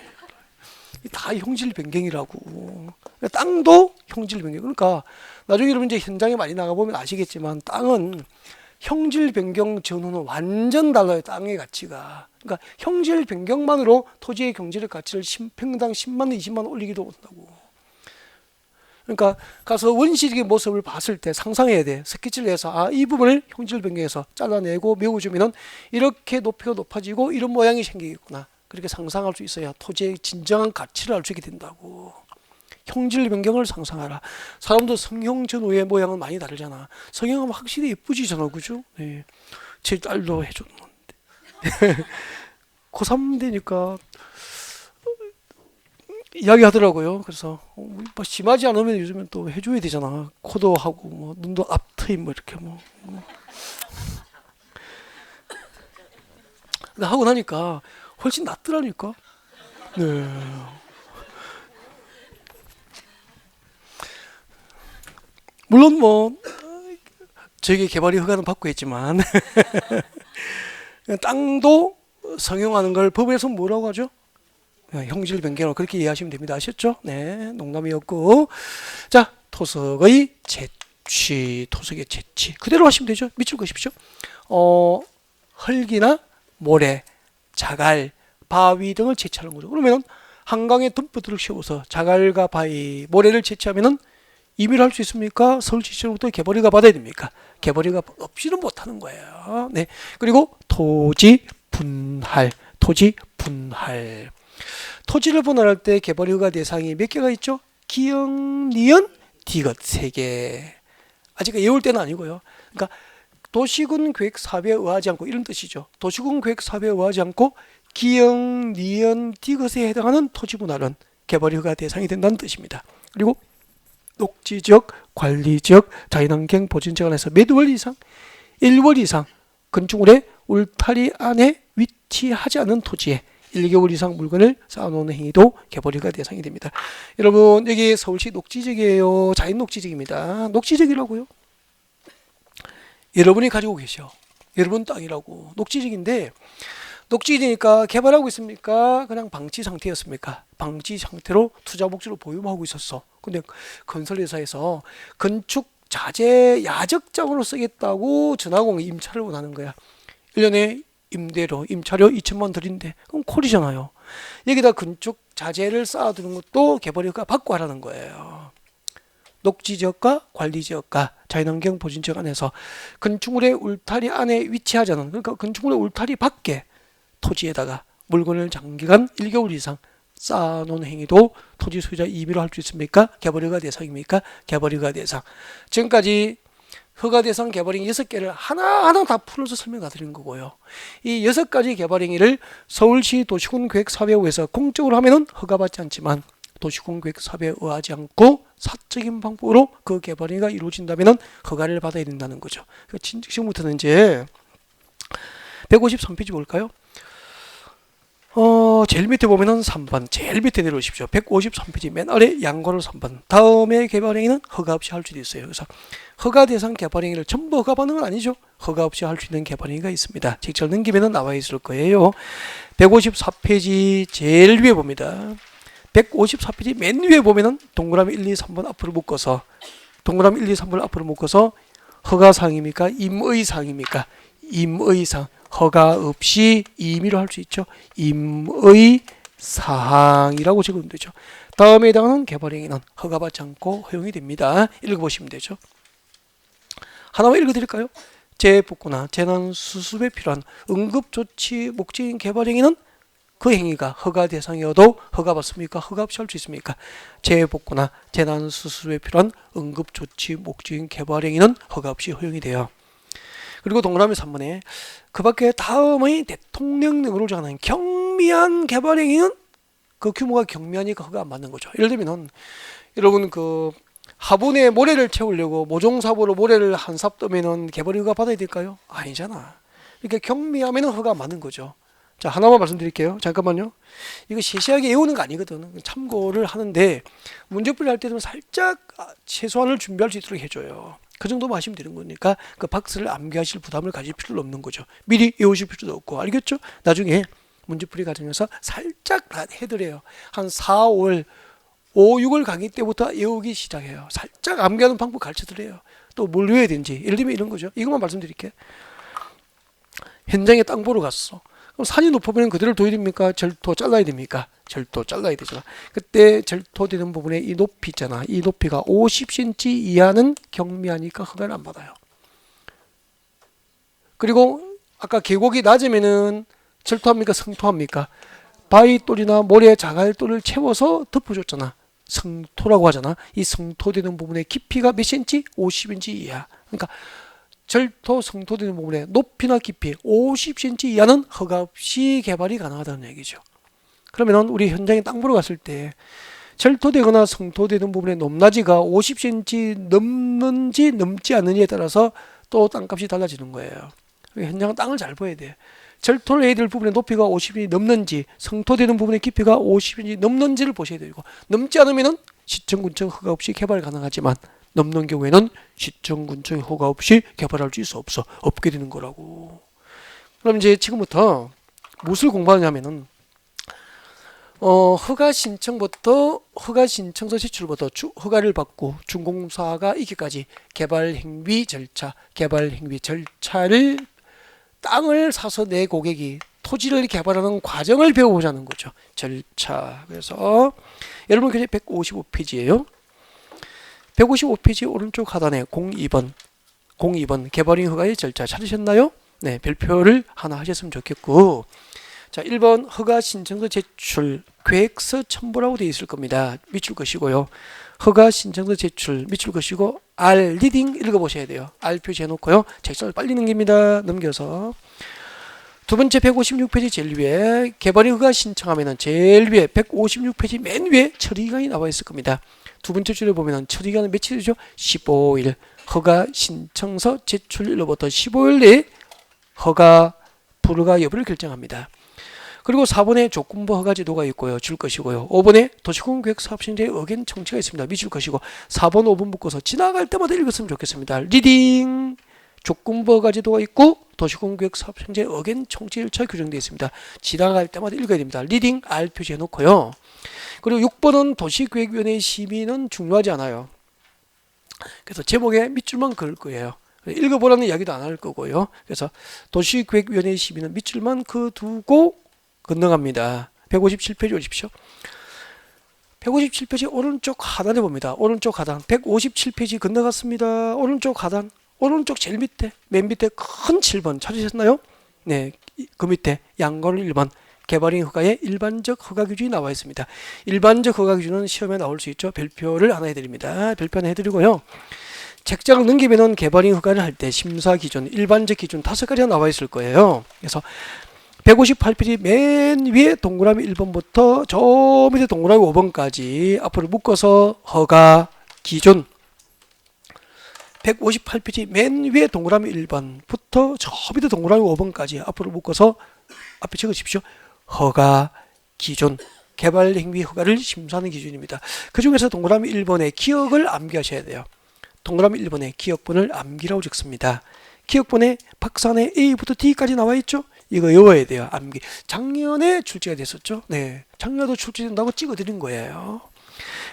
다 형질 변경이라고. 땅도 형질 변경. 그러니까 나중에 여러분 이제 현장에 많이 나가보면 아시겠지만 땅은 형질 변경 전후는 완전 달라요. 땅의 가치가. 그러니까 형질 변경만으로 토지의 경제적 가치를 평당 10만 원, 20만 원 올리기도 한다고. 그러니까 가서 원시적인 모습을 봤을 때 상상해야 돼. 스케치를 해서 아, 이 부분을 형질 변경해서 잘라내고 메워주면은 이렇게 높이가 높아지고 이런 모양이 생기겠구나. 그렇게 상상할 수 있어야 토지의 진정한 가치를 알 수 있게 된다고. 형질 변경을 상상하라. 사람도 성형 전후의 모양은 많이 다르잖아. 성형하면 확실히 예쁘지잖아, 그죠? 네. 제 딸도 해줬는데 고3 되니까 이야기하더라고요. 그래서 뭐 심하지 않으면 요즘엔 또 해줘야 되잖아. 코도 하고 뭐 눈도 앞트임 뭐 이렇게 뭐. 근데 하고 나니까 훨씬 낫더라니까. 네. 물론 뭐 저에게 개발이 허가는 받고 있지만 땅도 성형하는 걸 법에서 뭐라고 하죠? 형질 변경으로 그렇게 이해하시면 됩니다. 아셨죠? 네, 농담이었고. 자, 토석의 채취, 토석의 채취 그대로 하시면 되죠. 밑줄 그십시오. 흙이나 모래, 자갈, 바위 등을 채취하는 거죠. 그러면 한강에 덤프들을 씌워서 자갈과 바위, 모래를 채취하면은 임의로 할 수 있습니까? 서울시청부터 개발허가 받아야 됩니까? 개발허가 없이는 못하는 거예요. 네. 그리고 토지 분할, 토지 분할. 토지를 분할할 때 개발허가 대상이 몇 개가 있죠? 기역, 니은, 디귿 3개. 아직 외울 때는 아니고요. 그러니까 도시군 계획 사업에 의하지 않고 이런 뜻이죠. 도시군 계획 사업에 의하지 않고 기역, 니은, 디귿에 해당하는 토지 분할은 개발허가 대상이 된다는 뜻입니다. 그리고 녹지지역, 관리지역, 자연환경 보존지역 안에서 몇 월 이상, 1월 이상 건축물의 울타리 안에 위치하지 않은 토지에 1개월 이상 물건을 쌓아놓는 행위도 개발허가 대상이 됩니다. 여러분 여기 서울시 녹지지역이에요. 자연 녹지지역입니다. 녹지지역이라고요? 여러분이 가지고 계셔. 여러분 땅이라고. 녹지지역인데 녹지지니까 개발하고 있습니까? 그냥 방치 상태였습니까? 방치 상태로 투자 목적으로 보유하고 있었어. 근데 건설회사에서 건축 자재 야적장으로 쓰겠다고 전화공 임차를 원하는 거야. 1년에 임대료, 임차료 2천만 원 드린대. 그럼 콜이잖아요. 여기다 건축 자재를 쌓아두는 것도 개발허가 받고 하라는 거예요. 녹지지역과 관리지역과 자연환경 보존지역 안에서 건축물의 울타리 안에 위치하지 않은, 그러니까 건축물의 울타리 밖에 토지에다가 물건을 장기간 1개월 이상 쌓아놓은 행위도 토지 소유자 임의로 할 수 있습니까? 개발허가 대상입니까? 개발허가 대상. 지금까지 허가 대상 개발행위 6개를 하나하나 다 풀어서 설명해 드리는 거고요. 이 6가지 개발행위를 서울시 도시군계획사업에서 공적으로 하면은 허가받지 않지만 도시군계획사업에 의하지 않고 사적인 방법으로 그 개발행위가 이루어진다면은 허가를 받아야 된다는 거죠. 지금부터는 이제 153페이지 볼까요? 제일 밑에 보면은 3번, 제일 밑에 내려오십시오. 153페이지 맨 아래 양괄호 3번. 다음에 개발행위는 허가 없이 할 수도 있어요. 그래서 허가 대상 개발행위를 전부 허가받는 건 아니죠. 허가 없이 할 수 있는 개발행위가 있습니다. 직접 넘기면 나와 있을 거예요. 154페이지 제일 위에 봅니다. 154페이지 맨 위에 보면은 동그라미 1, 2, 3번 앞으로 묶어서 동그라미 1, 2, 3번 앞으로 묶어서 허가사항입니까? 임의사항입니까? 임의사항. 허가 없이 임의로 할 수 있죠. 임의사항이라고 적으면 되죠. 다음에 해당하는 개발행위는 허가받지 않고 허용이 됩니다. 읽어보시면 되죠. 하나만 읽어드릴까요? 재복구나 재난수습에 필요한 응급조치 목적인 개발행위는 그 행위가 허가 대상이어도 허가받습니까? 허가 없이 할 수 있습니까? 재복구나 재난수습에 필요한 응급조치 목적인 개발행위는 허가 없이 허용이 돼요. 그리고 동그라미 3번에 그 밖에 다음의 대통령령으로 정하는 경미한 개발행위는 그 규모가 경미하니까 허가 안 받는 거죠. 예를 들면 여러분 그 화분에 모래를 채우려고 모종삽으로 모래를 한 삽 떠면은 개발 허가 받아야 될까요? 아니잖아. 이렇게 경미하면은 허가 안 받는 거죠. 자, 하나만 말씀드릴게요. 잠깐만요. 이거 세세하게 외우는 거 아니거든. 참고를 하는데 문제풀이 할 때는 살짝 최소한을 준비할 수 있도록 해줘요. 그 정도만 하시면 되는 거니까 그 박스를 암기하실 부담을 가질 필요는 없는 거죠. 미리 외우실 필요도 없고. 알겠죠? 나중에 문제풀이 과정에서 살짝 다 해드려요. 한 4, 5월 5, 6월 강의 때부터 외우기 시작해요. 살짝 암기하는 방법 가르쳐드려요. 또 뭘 외워야 되는지. 예를 들면 이런 거죠. 이것만 말씀드릴게요. 현장에 땅 보러 갔어. 그럼 산이 높으면 그대로 둬야 됩니까? 절도 잘라야 됩니까? 절도 잘라야 되잖아. 그때 절도되는 부분에 이 높이 있잖아. 이 높이가 50cm 이하는 경미하니까 허가를 안 받아요. 그리고 아까 계곡이 낮으면은 절도합니까? 성토합니까? 바위돌이나 모래 자갈돌을 채워서 덮어줬잖아. 성토라고 하잖아. 이 성토되는 부분의 깊이가 몇 cm? 50cm 이하. 그러니까 절도 성토되는 부분의 높이나 깊이 50cm 이하는 허가 없이 개발이 가능하다는 얘기죠. 그러면 우리 현장에 땅 보러 갔을 때 절도되거나 성토되는 부분의 높낮이가 50cm 넘는지 넘지 않는지에 따라서 또 땅값이 달라지는 거예요. 현장은 땅을 잘 봐야 돼. 절도를 해야 될 부분의 높이가 50cm 넘는지 성토되는 부분의 깊이가 50cm 넘는지를 보셔야 되고 넘지 않으면 시청군청 허가 없이 개발 가능하지만 넘는 경우에는 시청군청 허가 없이 개발할 수 없게 되는 거라고. 그럼 이제 지금부터 무엇을 공부하냐면은 허가 신청부터 허가 신청서 제출부터 허가를 받고 준공사가 있기까지 개발 행위 절차를 땅을 사서 내 고객이 토지를 개발하는 과정을 배워보자는 거죠. 절차. 그래서 여러분 교재 155페이지예요. 155페이지 오른쪽 하단에 02번 개발행 허가의 절차 찾으셨나요? 네, 별표를 하나 하셨으면 좋겠고, 자 1번 허가 신청서 제출 계획서 첨부라고 되어 있을 겁니다. 밑줄 것이고요. 허가 신청서 제출 밑줄 것이고 R 리딩 읽어보셔야 돼요. R 표시해 놓고요. 책상을 빨리 넘깁니다. 넘겨서 두 번째 156페이지 제일 위에 개발행 허가 신청하면은 제일 위에 156페이지 맨 위에 처리기간이 나와 있을 겁니다. 두 번째 줄에 보면은 처리기간은 며칠이죠? 15일. 허가 신청서 제출일로부터 15일 내에 허가 불허가 여부를 결정합니다. 그리고 4번에 조건부 허가 제도가 있고요. 줄 것이고요. 5번에 도시공계획사업신청자의 의견 청취가 있습니다. 미줄 것이고 4번, 5번 묶어서 지나갈 때마다 읽었으면 좋겠습니다. 리딩 조건부 허가 제도가 있고 도시공계획사업신청자의 의견 청취 절차 규정되어 있습니다. 지나갈 때마다 읽어야 됩니다. 리딩 R 표시해 놓고요. 그리고 6번은 도시계획위원회 심의는 중요하지 않아요. 그래서 제목에 밑줄만 그을 거예요. 읽어보라는 이야기도 안 할 거고요. 그래서 도시계획위원회 심의는 밑줄만 그두고 건너갑니다. 157페이지 오십시오. 157페이지 오른쪽 하단에 봅니다. 오른쪽 하단 157페이지 건너갔습니다. 오른쪽 하단 오른쪽 제일 밑에 맨 밑에 큰 7번 찾으셨나요? 네, 그 밑에 양괄호 1번 개발행 허가의 일반적 허가 기준이 나와 있습니다. 일반적 허가 기준은 시험에 나올 수 있죠. 별표를 하나 해드립니다. 별표 하나 해드리고요. 책장을 넘기면은 개발행 허가를 할 때 심사 기준, 일반적 기준 5가지가 나와 있을 거예요. 그래서 158페이지 맨 위에 동그라미 1번부터 저 밑에 동그라미 5번까지 앞으로 묶어서 허가 기준, 158페이지 맨 위에 동그라미 1번부터 저 밑에 동그라미 5번까지 앞으로 묶어서 앞에 적으십시오. 허가 기준, 개발행위 허가를 심사하는 기준입니다. 그 중에서 동그라미 1번에 기억을 암기하셔야 돼요. 동그라미 1번에 기억번을 암기라고 적습니다. 기억번에 박산에 A부터 D까지 나와 있죠? 이거 외워야 돼요. 암기. 작년에 출제가 됐었죠? 네. 작년에도 출제된다고 찍어 드린 거예요.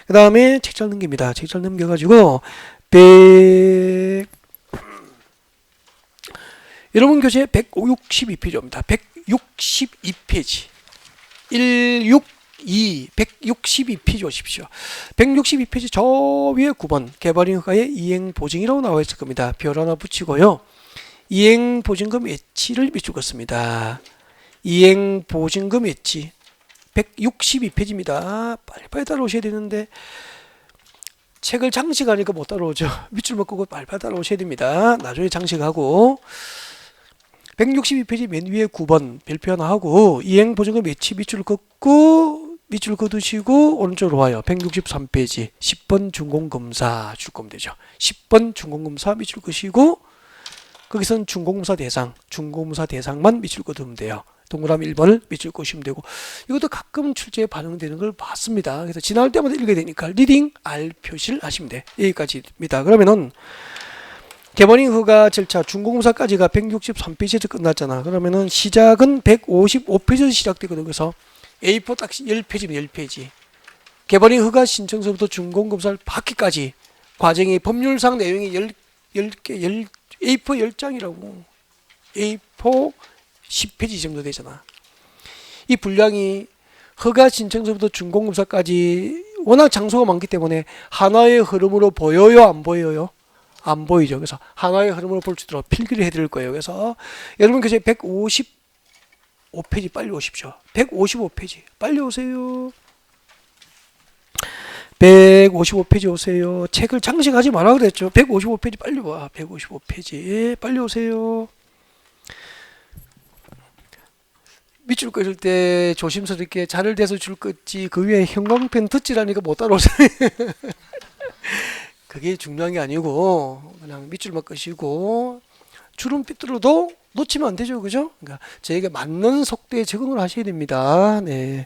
그 다음에 책장 넘깁니다. 책장 넘겨가지고, 여러분 교재 162페이지입니다. 162페이지. 162, 162페이지 오십시오. 162페이지 저 위에 9번 개발행 허가의 이행보증이라고 나와 있을 겁니다. 별 하나 붙이고요. 이행보증금 예치를 밑줄 긋습니다. 이행보증금 예치 162페이지입니다. 빨리빨리 따라오셔야 되는데 책을 장식하니까 못 따라오죠. 밑줄만 끄고 빨리빨리 따라오셔야 됩니다. 나중에 장식하고 162페이지 맨 위에 9번 별표 하나 하고 이행보증금 예치 밑줄 긋고 밑줄 긋으시고 오른쪽으로 와요. 163페이지 10번 준공검사 줄 거면 되죠. 10번 준공검사 밑줄 긋으시고 거기서는 준공검사 대상만 밑줄 긋으면 돼요. 동그라미 1번을 밑줄 긋으시면 되고 이것도 가끔 출제에 반영되는 걸 봤습니다. 그래서 지나갈 때마다 읽어야 되니까 리딩 R 표시를 하시면 돼. 여기까지입니다. 그러면은 개발행 허가 절차 준공검사까지가 163페이지에서 끝났잖아. 그러면은 시작은 155페이지에서 시작되거든. 그래서 A4 딱 10페이지면 10페이지. 개발행 허가 신청서부터 준공검사를 받기까지 과정이 법률상 내용이 10개, A4 10장이라고. A4 10페이지 정도 되잖아. 이 분량이 허가 신청서부터 준공검사까지 워낙 장소가 많기 때문에 하나의 흐름으로 보여요? 안 보여요? 안 보이죠. 그래서 하나의 흐름으로 볼 수 있도록 필기를 해드릴 거예요. 그래서 여러분 교재 155페이지 빨리 오십시오. 155페이지 빨리 오세요. 155페이지 오세요. 책을 장식하지 마라 그랬죠. 155페이지 빨리 와. 155페이지 빨리 오세요. 밑줄 긋을 때 조심스럽게 자를 대서 줄 긋지 그 위에 형광펜 덧지라니까 못 따라오세요. 그게 중요한 게 아니고 그냥 밑줄만 끄시고 줄은 삐뚤어도 놓치면 안 되죠. 그죠? 그러니까 저에게 맞는 속도에 적응을 하셔야 됩니다. 네.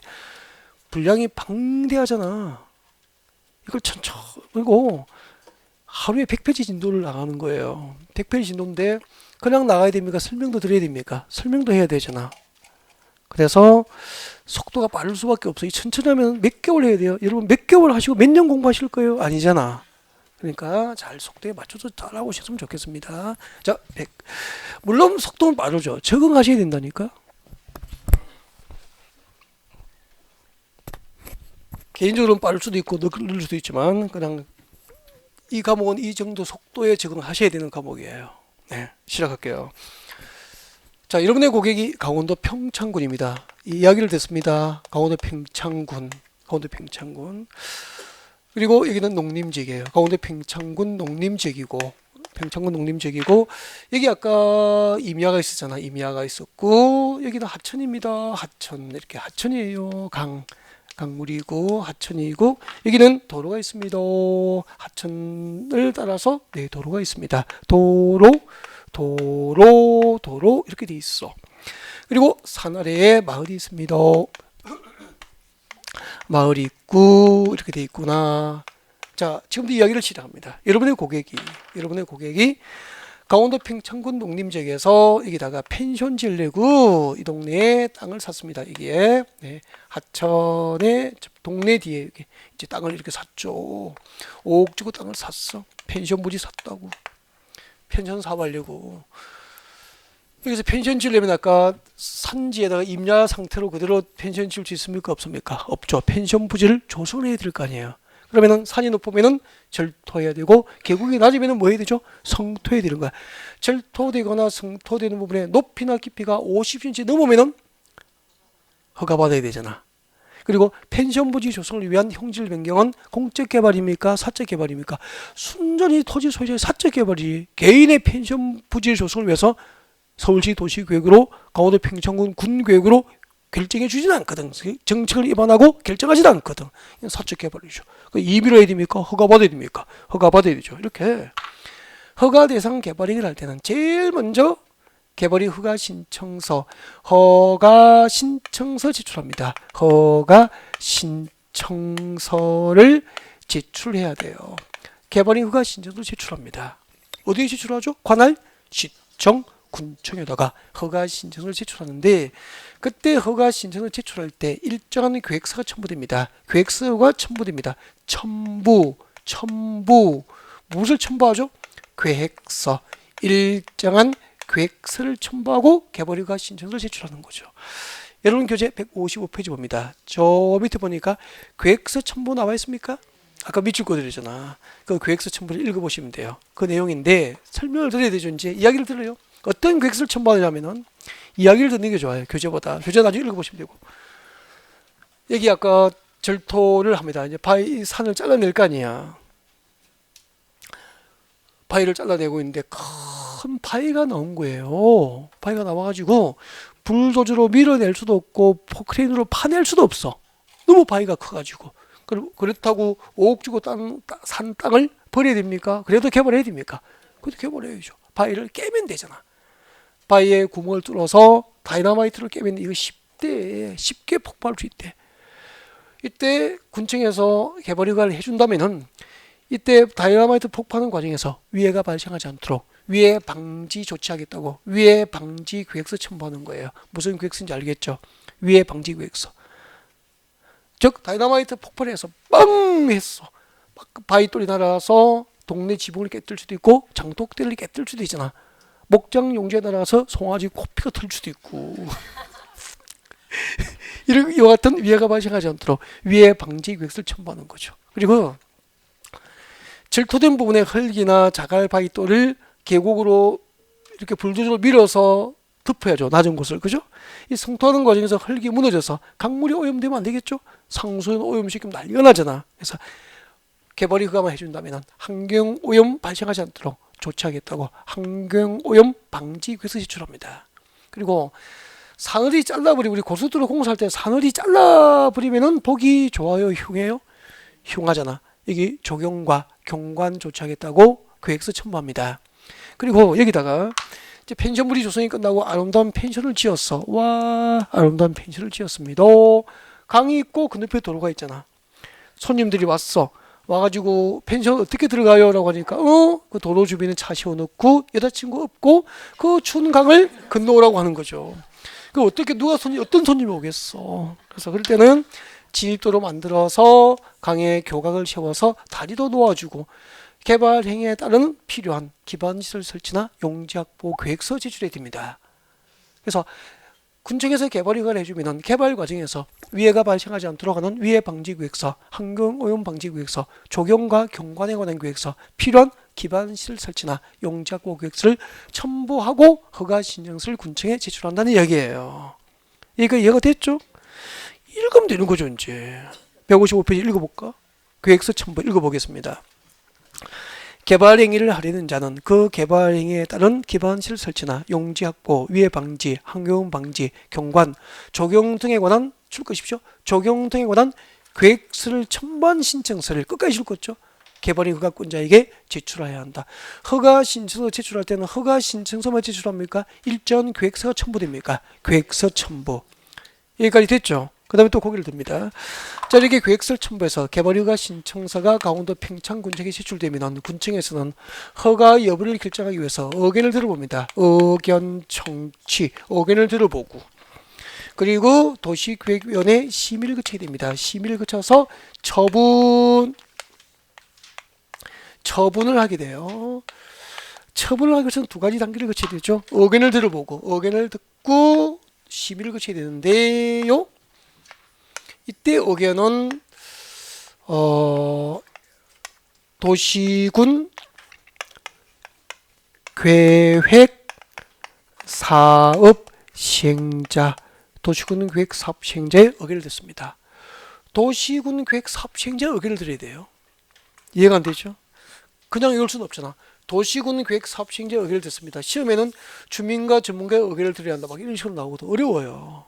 분량이 방대하잖아. 이걸 천천히 그리고 하루에 100페이지 진도를 나가는 거예요. 100페이지 진도인데 그냥 나가야 됩니까? 설명도 드려야 됩니까? 설명도 해야 되잖아. 그래서 속도가 빠를 수밖에 없어. 이 천천히 하면 몇 개월 해야 돼요. 여러분 몇 개월 하시고 몇 년 공부하실 거예요? 아니잖아. 그러니까 잘 속도에 맞춰서 따라오셨으면 좋겠습니다. 자, 100. 물론 속도는 빠르죠. 적응하셔야 된다니까. 개인적으로는 빠를 수도 있고 느릴 수도 있지만 그냥 이 과목은 이 정도 속도에 적응하셔야 되는 과목이에요. 네, 시작할게요. 자, 여러분의 고객이 강원도 평창군입니다. 이 이야기를 듣습니다. 강원도 평창군. 그리고 여기는 농림지역이에요. 강원도 평창군 농림지역이고 여기 아까 임야가 있었잖아. 임야가 있었고 여기는 하천입니다. 하천 이렇게 하천이에요. 강물이고 하천이고 여기는 도로가 있습니다. 하천을 따라서 네 도로가 있습니다. 도로 이렇게 돼 있어. 그리고 산 아래에 마을이 있습니다. 마을이 있고 이렇게 돼 있구나. 자, 지금부터 이야기를 시작합니다. 여러분의 고객이 강원도 평창군 농림지역에서 여기다가 펜션 지으려고 이 동네에 땅을 샀습니다. 이게 네, 하천의 동네 뒤에 이렇게 이제 땅을 이렇게 샀죠. 5억 주고 땅을 샀어. 펜션 부지 샀다고. 펜션 사업하려고. 여기서 펜션 지으려면 아까 산지에다가 임야 상태로 그대로 펜션 지을 수 있습니까? 없습니까? 없죠. 펜션 부지를 조성해야 될 거 아니에요. 그러면은 산이 높으면은 절토해야 되고 계곡이 낮으면은 뭐 해야 되죠? 성토해야 되는 거야. 절토되거나 성토되는 부분에 높이나 깊이가 50cm 넘으면은 허가받아야 되잖아. 그리고 펜션 부지 조성을 위한 형질 변경은 공적 개발입니까? 사적 개발입니까? 순전히 토지 소유자의 사적 개발이 개인의 펜션 부지 조성을 위해서 서울시 도시계획으로 강원도 평창군 군계획으로 결정해 주지는 않거든. 정책을 위반하고 결정하지도 않거든. 이건 사적 개발이죠. 임의로 해야 됩니까? 허가받아야 됩니까? 허가받아야 되죠. 이렇게 허가 대상 개발행위를 할 때는 제일 먼저 개발이 허가 신청서 제출합니다. 허가 신청서를 제출해야 돼요. 개발이 허가 신청서를 제출합니다. 어디에 제출하죠? 관할 시청 군청에다가 허가 신청을 제출하는데, 그때 허가 신청을 제출할 때 일정한 계획서가 첨부됩니다. 계획서가 첨부됩니다. 첨부 무엇을 첨부하죠? 계획서, 일정한 계획서를 첨부하고 개발 허가 신청서를 제출하는 거죠. 여러분 교재 155페이지 봅니다. 저 밑에 보니까 계획서 첨부 나와 있습니까? 아까 밑줄 그어드렸잖아. 그 계획서 첨부를 읽어보시면 돼요. 그 내용인데 설명을 드려야 되죠. 이제 이야기를 들어요. 어떤 계획서를 첨부하냐면은 이야기를 듣는 게 좋아요. 교재보다. 교재 나중에 읽어보시면 되고. 여기 아까 절토를 합니다. 이제 바위 산을 잘라낼 거 아니야. 바위를 잘라내고 있는데 큰 바위가 나온 거예요. 바위가 나와가지고 불도저로 밀어낼 수도 없고 포크레인으로 파낼 수도 없어. 너무 바위가 커가지고. 그렇다고 5억 주고 산 땅을 버려야 됩니까? 그래도 개발해야 됩니까? 그래도 개발해야죠. 바위를 깨면 되잖아. 바위에 구멍을 뚫어서 다이너마이트를 깨면 이거 쉽게 폭발할 수 있대. 이때 군청에서 개발 허가를 해준다면은 이때 다이너마이트 폭파하는 과정에서 위해가 발생하지 않도록 위해 방지 조치하겠다고 위해 방지 계획서 첨부하는 거예요. 무슨 계획서인지 알겠죠? 위해 방지 계획서. 즉 다이너마이트 폭발해서 빵 했어. 바위돌이 날아서 동네 지붕을 깨뜨릴 수도 있고 장독대를 깨뜨릴 수도 있잖아. 목장 용지에 날아가서 송아지 코피가 털 수도 있고 이와 같은 위해가 발생하지 않도록 위해 방지 계획서를 첨부하는 거죠. 그리고 질토된 부분에 흙이나 자갈 바위돌을 계곡으로 이렇게 불도저로 밀어서 덮어야죠. 낮은 곳을. 그죠? 이 성토하는 과정에서 흙이 무너져서 강물이 오염되면 안 되겠죠? 상수는 오염시키면 난리가 나잖아. 그래서 개발이 허가만 해준다면 환경오염 발생하지 않도록 조치하겠다고 환경오염 방지 계획서 제출합니다. 그리고 사늘이 잘라버리고 우리 고속도로 공사할 때 사늘이 잘라버리면은 보기 좋아요, 흉해요? 흉하잖아. 여기 조경과 경관 조치하겠다고 계획서 첨부합니다. 그리고 여기다가 이제 펜션물이 조성이 끝나고 아름다운 펜션을 지었어. 와, 아름다운 펜션을 지었습니다. 강이 있고 건너편에 도로가 있잖아. 손님들이 와가지고 펜션 어떻게 들어가요? 라고 하니까 그 도로 주변에 차 세워놓고 여자친구 없고 그 추운 강을 건너오라고 하는 거죠. 그 어떻게 어떤 손님이 오겠어? 그래서 그럴 때는 진입도로 만들어서 강에 교각을 세워서 다리도 놓아주고 개발 행위에 따른 필요한 기반시설 설치나 용지 확보 계획서 제출해야 됩니다. 그래서 군청에서 개발 허가를 해주면 개발 과정에서 위해가 발생하지 않도록 하는 위해 방지 계획서, 환경오염 방지 계획서, 조경과 경관에 관한 계획서, 필요한 기반시설 설치나 용지 확보 계획서를 첨부하고 허가 신청서를 군청에 제출한다는 이야기예요. 이거 이해가 됐죠? 읽으면 되는 거죠. 이제 155페이지 읽어볼까? 계획서 첨부 읽어보겠습니다. 개발 행위를 하려는 자는 그 개발 행위에 따른 기반시설 설치나 용지 확보, 위해 방지, 환경오염 방지, 경관, 조경 등에 관한 줄것이죠. 조경 등에 관한 계획서를 첨부한 신청서를 끝까지 읽었죠. 개발 허가권자에게 제출해야 한다. 허가 신청서 제출할 때는 허가 신청서만 제출합니까? 일전 계획서가 첨부됩니까? 계획서 첨부. 여기까지 됐죠. 그 다음에 또 고개를 듭니다. 자, 이렇게 계획서를 첨부해서 개발 허가 신청서가 강원도 평창군청에 제출되면 군청에서는 허가 여부를 결정하기 위해서 의견을 들어봅니다. 의견 청취, 의견을 들어보고 그리고 도시계획위원회 심의를 거치게 됩니다. 심의를 거쳐서 처분을 하게 돼요. 처분을 하기 위해서는 두 가지 단계를 거쳐야 되죠. 의견을 들어보고 의견을 듣고 심의를 거쳐야 되는데요. 이때 의견은 도시군 계획 사업 시행자 도시군 계획 사업 시행자의 의견을 듣습니다. 도시군 계획 사업 시행자의 의견을 들어야 돼요. 이해가 안 되죠? 그냥 이럴 수는 없잖아. 도시군 계획 사업 시행자의 의견을 듣습니다. 시험에는 주민과 전문가의 의견을 들어야 한다. 막 이런 식으로 나오거든. 어려워요.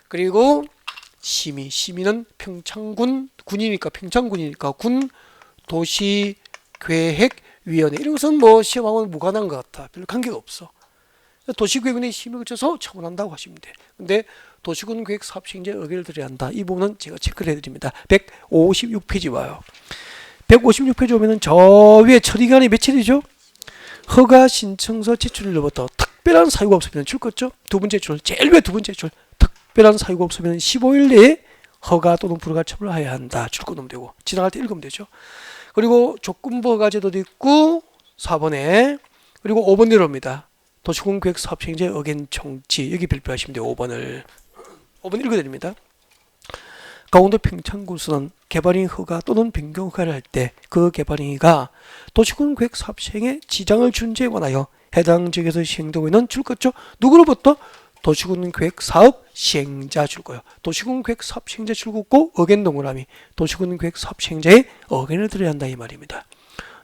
그리고 심의는 평창군 군이니까 평창군이니까 군 도시계획위원회 이런 것은 뭐 시험하고는 무관한 것 같아. 별로 관계가 없어. 도시계획위원회 심의를 거쳐서 처분한다고 하시면 돼. 근데 도시군 계획 사업 시행자의 의견을 들어야 한다. 이 부분은 제가 체크를 해드립니다. 156페이지 와요. 156페이지 오면은 저 위에 처리기간이 며칠이죠? 허가 신청서 제출일로부터 특별한 사유가 없으면 줄 거죠? 두 번째 줄, 제일 위에 두 번째 줄. 특별한 사유가 없으면 15일 내에 허가 또는 불허가 처분을 해야 한다. 줄 거면 되고 지나갈 때 읽으면 되죠. 그리고 조건부 허가 제도도 있고 4번에 그리고 5번 내려옵니다. 도시군 계획 사업 시행자의 의견 청취 여기 발표하시면 돼요. 5번 읽어드립니다. 강원도 평창군수는 개발행위 허가 또는 변경 허가를 할 때 그 개발행위가 도시군 계획 사업 시행에 지장을 준 죄에 관하여 해당 지역에서 시행되고 있는 줄 거죠. 누구로부터? 도시군 계획 사업 시행자 줄 거예요. 도시군 계획 사업 시행자 줄 거고 의견 동그라미 도시군 계획 사업 시행자의 의견을 들어야 한다 이 말입니다.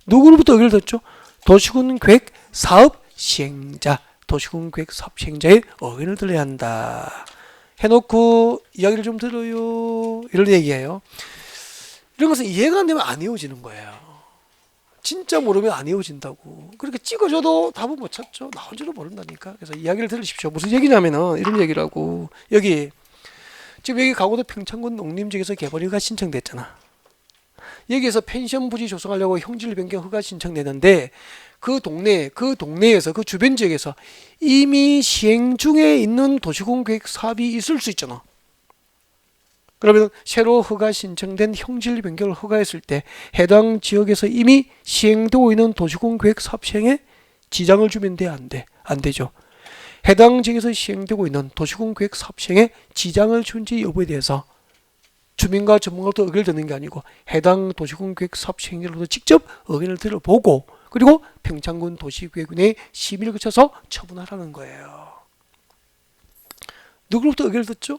누구로부터 의견을 듣죠? 도시군 계획 사업 시행자 도시군 계획 사업 시행자의 의견을 들어야 한다. 해놓고 이야기를 좀 들어요. 이런 얘기예요. 이런 것은 이해가 안 되면 안 외워지는 거예요. 진짜 모르면 안 외워진다고. 그렇게 찍어줘도 답은 못 찾죠. 나온 줄도 모른다니까. 그래서 이야기를 들으십시오. 무슨 얘기냐면은 이런 얘기라고. 여기 지금 여기 강원도 평창군 농림지역에서 개발허가 신청됐잖아. 여기에서 펜션 부지 조성하려고 형질 변경 허가 신청되는데 그 동네에서 그 주변 지역에서 이미 시행 중에 있는 도시군 계획 사업이 있을 수 있잖아. 그러면 새로 허가 신청된 형질 변경을 허가했을 때 해당 지역에서 이미 시행되고 있는 도시군 계획 사업 시행에 지장을 주면 돼? 안 돼? 안 되죠. 해당 지역에서 시행되고 있는 도시군 계획 사업 시행에 지장을 준지 여부에 대해서 주민과 전문가로부터 의견을 듣는 게 아니고 해당 도시군 계획 사업 시행자로부터 직접 의견을 들어보고 그리고 평창군 도시계획위원회의 심의를 거쳐서 처분하라는 거예요. 누구로부터 의견을 듣죠?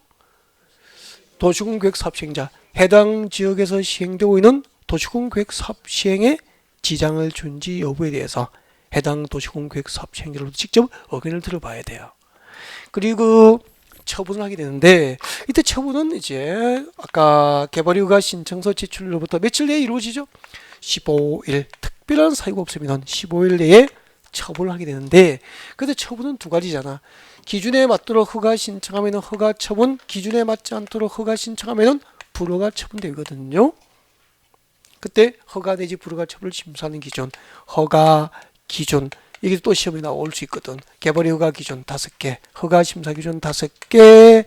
도시군 계획 사업 시행자, 해당 지역에서 시행되고 있는 도시군 계획 사업 시행에 지장을 준지 여부에 대해서 해당 도시군 계획 사업 시행자로부터 직접 의견을 들어봐야 돼요. 그리고 처분을 하게 되는데 이때 처분은 이제 아까 개발허가 신청서 제출로부터 며칠 내에 이루어지죠? 15일. 특별한 사유가 없으면 15일 내에 처분을 하게 되는데 근데 처분은 두 가지잖아. 기준에 맞도록 허가 신청하면 허가 처분, 기준에 맞지 않도록 허가 신청하면 불허가 처분되거든요. 그때 허가 내지 불허가 처분을 심사하는 기준, 허가 기준 이게 또 시험에 나올 수 있거든. 개발의 허가 기준 5개, 허가 심사 기준 5개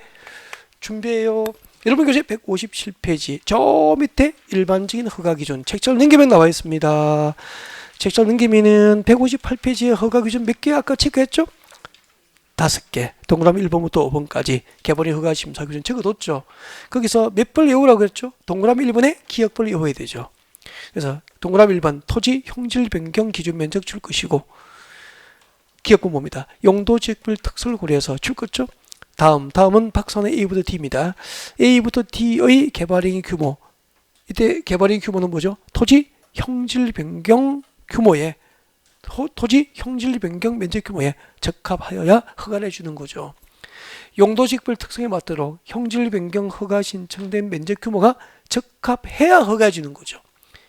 준비해요. 여러분 교재 157페이지 저 밑에 일반적인 허가 기준 책자를 넘기면 나와 있습니다. 책자를 넘기면은 158페이지에 허가 기준 몇 개 아까 체크했죠? 5개. 동그라미 1번부터 5번까지 개발의 허가 심사 기준 적어뒀죠. 거기서 몇 번 외우라고 했죠? 동그라미 1번에 기억벌 외워야 되죠. 그래서 동그라미 1번 토지 형질 변경 기준 면적 줄 것이고 기억은 뭡니다. 용도 지역별 특성을 고려해서 줄 거죠. 다음은 박선의 A부터 D입니다. A부터 D의 개발행위 규모. 이때 개발행위 규모는 뭐죠? 토지 형질 변경 규모에 토지 형질 변경 면적 규모에 적합하여야 허가를 해주는 거죠. 용도 지역별 특성에 맞도록 형질 변경 허가 신청된 면적 규모가 적합해야 허가해 주는 거죠.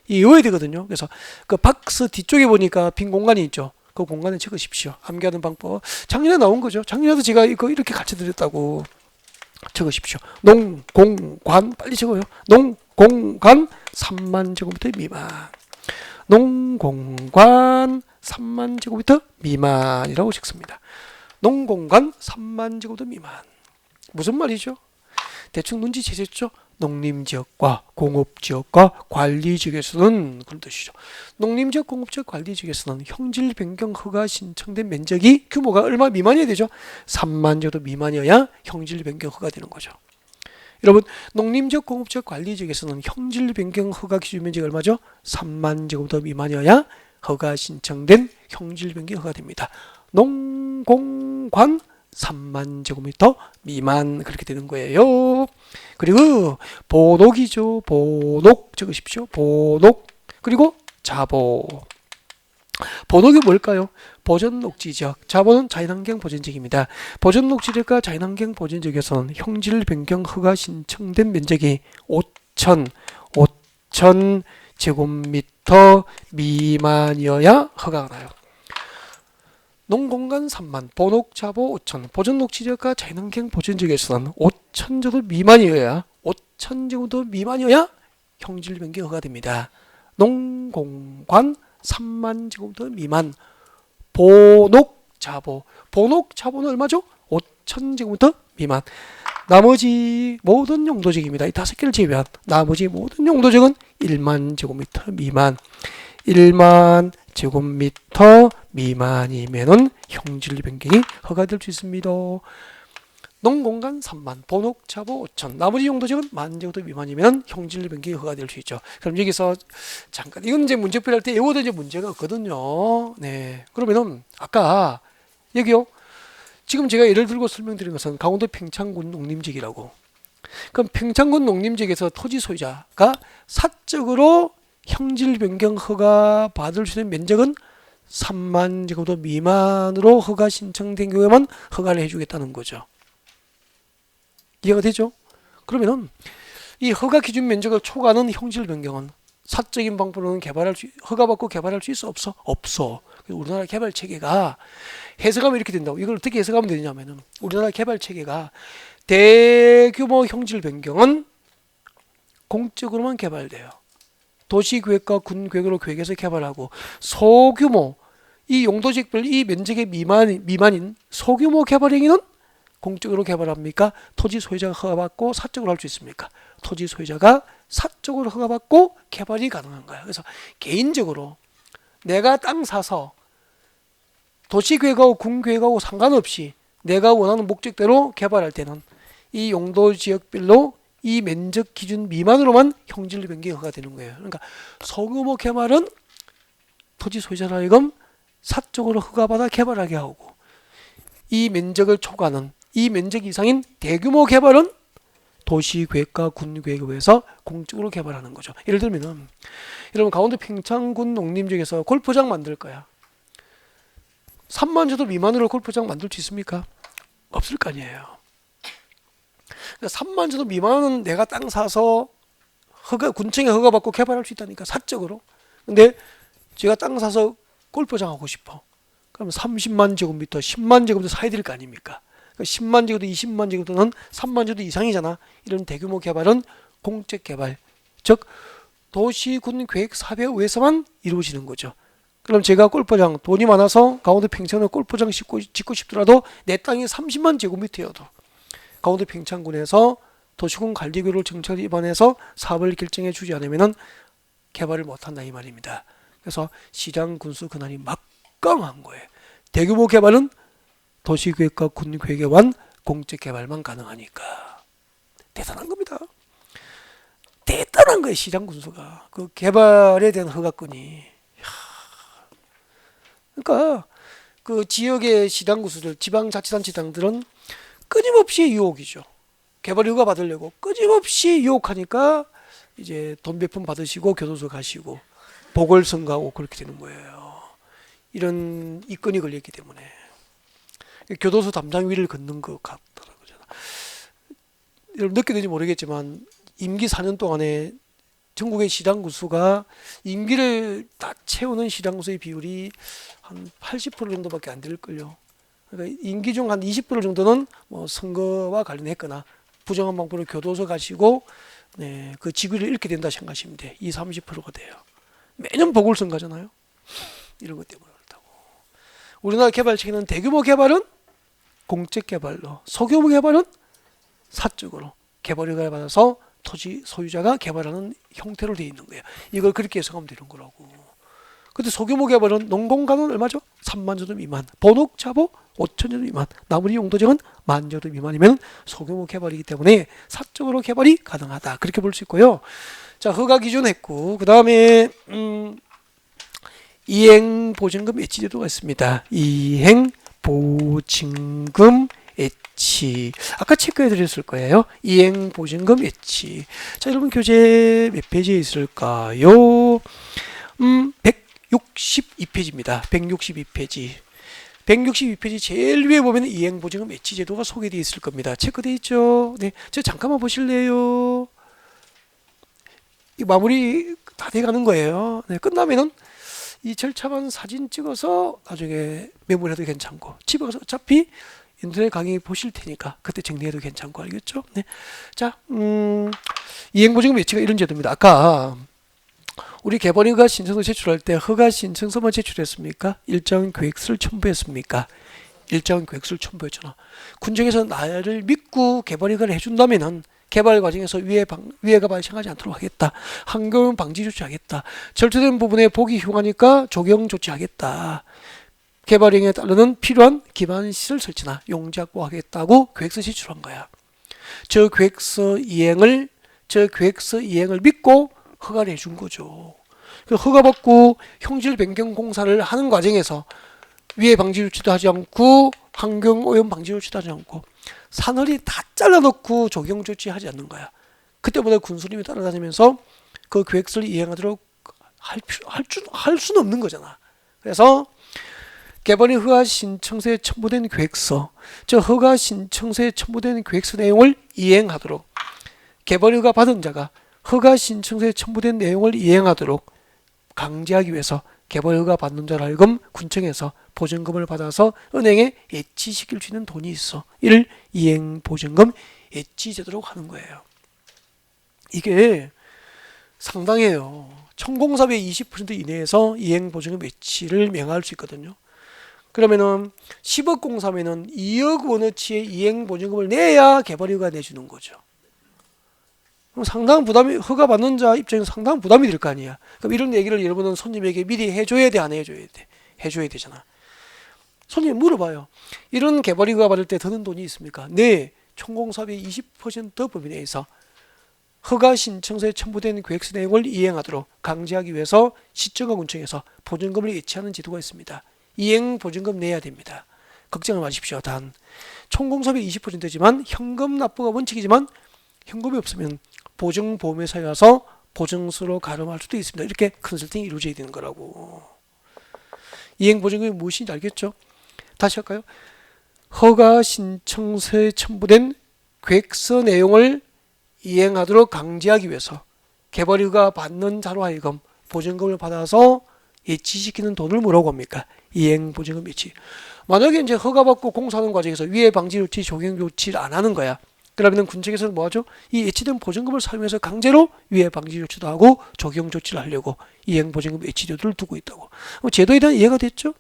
이 외워야 되거든요. 그래서 그 박스 뒤쪽에 보니까 빈 공간이 있죠. 그 공간에 적으십시오. 암기하는 방법. 작년에 나온 거죠. 작년에도 제가 이거 이렇게 가르쳐 드렸다고. 적으십시오. 농, 공, 관 빨리 적어요. 농, 공, 관 3만 제곱미터 미만. 농, 공, 관 3만 제곱미터 미만이라고 적습니다. 농, 공, 관 3만 제곱미터 미만. 무슨 말이죠? 대충 눈치채셨죠? 농림지역과 공업지역과 관리지역에서는 그런 뜻이죠. 농림지역, 공업지역, 관리지역에서는 형질 변경 허가 신청된 면적이 규모가 얼마 미만이어야 되죠? 3만 제곱미터 미만이어야 형질 변경 허가 되는 거죠. 여러분 농림지역, 공업지역, 관리지역에서는 형질 변경 허가 기준 면적이 얼마죠? 3만 제곱미터 미만이어야 허가 신청된 형질 변경 허가 됩니다. 농, 공, 관 3만 제곱미터 미만 그렇게 되는 거예요. 그리고 본옥이죠. 본옥 적으십시오. 본옥. 그리고 자보. 본옥이 뭘까요? 보전녹지적. 자보는 자연환경 보전지역입니다. 보전녹지적과 자연환경 보전지역에서는 형질 변경 허가 신청된 면적이 5천 제곱미터 미만이어야 허가가 나요. 농공간 3만, 본옥 자보 5천, 보전녹지적과 자연환경 보전지역에서는 5천 제곱 미만이어야 5천 제곱 미만이어야 형질 변경 허가가 됩니다. 농공간 3만 제곱미터 미만, 본옥 자보. 본옥 자보는 얼마죠? 5천 제곱미터 미만. 나머지 모든 용도지역입니다. 이 5개를 제외한 나머지 모든 용도지역은 1만 제곱미터 미만. 1만 제곱미터 미만이면은 형질 변경이 허가될 수 있습니다. 농공간 3만, 본옥 자보 5천, 나머지 용도지역은 만 제곱미터 미만이면 형질 변경이 허가될 수 있죠. 그럼 여기서 잠깐 이건 이제 문제풀이 할 때 외워도 이제 문제가 없거든요. 네, 그러면은 아까 여기요. 지금 제가 예를 들고 설명드린 것은 강원도 평창군 농림지역이라고. 그럼 평창군 농림지역에서 토지 소유자가 사적으로 형질 변경 허가 받을 수 있는 면적은 3만 제곱미터 미만으로 허가 신청된 경우에만 허가를 해주겠다는 거죠. 이해가 되죠? 그러면은 이 허가 기준 면적을 초과하는 형질 변경은 사적인 방법으로는 허가받고 개발할 수 있어? 없어? 없어. 우리나라 개발 체계가 해석하면 이렇게 된다고. 이걸 어떻게 해석하면 되냐면은 우리나라 개발 체계가 대규모 형질 변경은 공적으로만 개발돼요. 도시계획과 군계획으로 계획해서 개발하고, 소규모 이 용도지역별 이 면적의 미만인 소규모 개발 행위는 공적으로 개발합니까? 토지 소유자가 허가받고 사적으로 할 수 있습니까? 토지 소유자가 사적으로 허가받고 개발이 가능한 거야. 그래서 개인적으로 내가 땅 사서 도시계획하고 군계획하고 상관없이 내가 원하는 목적대로 개발할 때는 이 용도지역별로 이 면적 기준 미만으로만 형질 변경이 허가되는 거예요. 그러니까 소규모 개발은 토지 소유자라 하여금 사적으로 허가받아 개발하게 하고, 이 면적을 초과하는 이 면적 이상인 대규모 개발은 도시계획과 군계획에 의해서 공적으로 개발하는 거죠. 예를 들면은 여러분 강원도 평창군 농림지역에서 골프장 만들 거야. 3만 제곱 미만으로 골프장 만들 수 있습니까? 없을 거 아니에요. 3만 제곱 미만은 내가 땅 사서 군청에 허가받고 개발할 수 있다니까, 사적으로. 근데 제가 땅 사서 골프장 하고 싶어. 그럼 30만 제곱미터, 10만 제곱미터 사야 될 거 아닙니까? 10만 제곱미터, 20만 제곱미터는 3만 제곱미터 이상이잖아. 이런 대규모 개발은 공적 개발, 즉 도시군 계획 사업에 의해서만 이루어지는 거죠. 그럼 제가 골프장 돈이 많아서 강원도 평창에 골프장 짓고 싶더라도 내 땅이 30만 제곱미터여도 강원도 평창군에서 도시군 관리교를 정책을 위반해서 사업을 결정해 주지 않으면 개발을 못한다 이 말입니다. 그래서 시장 군수 권한이 막강한 거예요. 대규모 개발은 도시계획과 군계획에 관한 공적 개발만 가능하니까. 대단한 겁니다. 대단한 거예요. 시장 군수가 그 개발에 대한 허가권이. 그러니까 그 지역의 시장 군수들, 지방자치단체장들은 끊임없이 유혹이죠. 개발 허가 받으려고 끊임없이 유혹하니까 이제 돈 몇 푼 받으시고 교도소 가시고 보궐선거하고 그렇게 되는 거예요. 이런 이건이 걸렸기 때문에 교도소 담장 위를 걷는 것 같더라고요. 여러분 느끼는지 모르겠지만 임기 4년 동안에 전국의 시장 군수가 임기를 다 채우는 시장 군수의 비율이 한 80% 정도밖에 안 될걸요. 그러니까 임기 중 한 20% 정도는 뭐 선거와 관련했거나 부정한 방법으로 교도소 가시고 그 직위를 잃게 된다 생각하시면 돼. 20-30%가 돼요. 매년 보궐선거잖아요. 이런 것 때문에 그렇다고. 우리나라 개발 체계는 대규모 개발은 공적 개발로, 소규모 개발은 사적으로 개발 허가를 받아서 토지 소유자가 개발하는 형태로 되어 있는 거예요. 이걸 그렇게 해석하면 되는 거라고. 근데 소규모 개발은 농공간은 얼마죠? 3만 제곱 미만, 본옥 자보 5천 제곱 미만, 나머지 용도지역은 만 제곱 미만이면 소규모 개발이기 때문에 사적으로 개발이 가능하다. 그렇게 볼 수 있고요. 자, 허가 기준 했고, 그 다음에 이행 보증금 예치 제도가 있습니다. 이행 보증금 예치. 아까 체크해 드렸을 거예요. 이행보증금 예치. 자, 여러분 교재 몇 페이지에 있을까요? 162페이지입니다. 162페이지. 162페이지 제일 위에 보면 이행보증금 예치 제도가 소개되어 있을 겁니다. 체크되어 있죠? 네. 저 잠깐만 보실래요? 이 마무리 다 돼가는 거예요. 네. 끝나면은 이 절차만 사진 찍어서 나중에 메모해도 괜찮고, 집에 가서 어차피 인터넷 강의 보실 테니까 그때 정리해도 괜찮고, 알겠죠? 네. 자, 이행보증금 예치가 이런 제도입니다. 아까 우리 개발인가 신청서 제출할 때 허가 신청서만 제출했습니까? 일정 계획서를 첨부했습니까? 일정 계획서를 첨부했잖아. 군청에서 나를 믿고 개발인가를 해준다면은 개발 과정에서 위해가 발생하지 않도록 하겠다. 환경 방지 조치하겠다. 절차된 부분에 보기 흉하니까 조경 조치하겠다. 개발행위에 따르는 필요한 기반 시설 설치나 용지 확보하겠다고 계획서 제출한 거야. 저 계획서 이행을 믿고 허가를 해준 거죠. 허가 받고 형질 변경 공사를 하는 과정에서 위해 방지 조치도 하지 않고 환경 오염 방지 조치도 하지 않고 산허리 다 잘라놓고 조경 조치하지 않는 거야. 그때보다 군수님이 따라다니면서 그 계획서를 이행하도록 할 수는 없는 거잖아. 그래서 개발인 허가 신청서에 첨부된 계획서, 저 허가 신청서에 첨부된 계획서 내용을 이행하도록, 개발인 허가 받은 자가 허가 신청서에 첨부된 내용을 이행하도록 강제하기 위해서 개발 허가 받는 자를 하여금 군청에서 보증금을 받아서 은행에 예치시킬 수 있는 돈이 있어. 이를 이행보증금 예치제도라고 하는 거예요. 이게 상당해요. 천공사비의 20% 이내에서 이행보증금 예치를 명할 수 있거든요. 그러면은 10억 공사면은 2억 원어치의 이행보증금을 내야 개발이가 내주는 거죠. 그럼 상당한 부담이, 허가 받는 자 입장에서 상당한 부담이 될 거 아니야. 그럼 이런 얘기를 여러분은 손님에게 미리 해줘야 돼, 안 해줘야 돼? 해줘야 되잖아. 손님 물어봐요. 이런 개발이가 받을 때 드는 돈이 있습니까? 네. 총공사비의 20% 범위 내에서 허가 신청서에 첨부된 계획서 내용을 이행하도록 강제하기 위해서 시청과 군청에서 보증금을 예치하는 제도가 있습니다. 이행 보증금 내야 됩니다. 걱정을 마십시오. 단 총공사비 20%지만 현금 납부가 원칙이지만 현금이 없으면 보증보험회사에 가서 보증서로 가름할 수도 있습니다. 이렇게 컨설팅이 이루어져야 되는 거라고. 이행보증금이 무엇인지 알겠죠? 다시 할까요? 허가 신청서에 첨부된 계획서 내용을 이행하도록 강제하기 위해서 개발허가 받는 자로 하여금 보증금을 받아서 예치시키는 돈을 뭐라고 합니까? 이행보증금 예치. 만약에 이제 허가받고 공사하는 과정에서 위해 방지 조치, 조경 조치를 안 하는 거야. 그러면 군청에서는 뭐하죠? 이 예치된 보증금을 사용해서 강제로 위해 방지 조치도 하고 조경 조치를 하려고 이행보증금 예치제도를 두고 있다고. 제도에 대한 이해가 됐죠?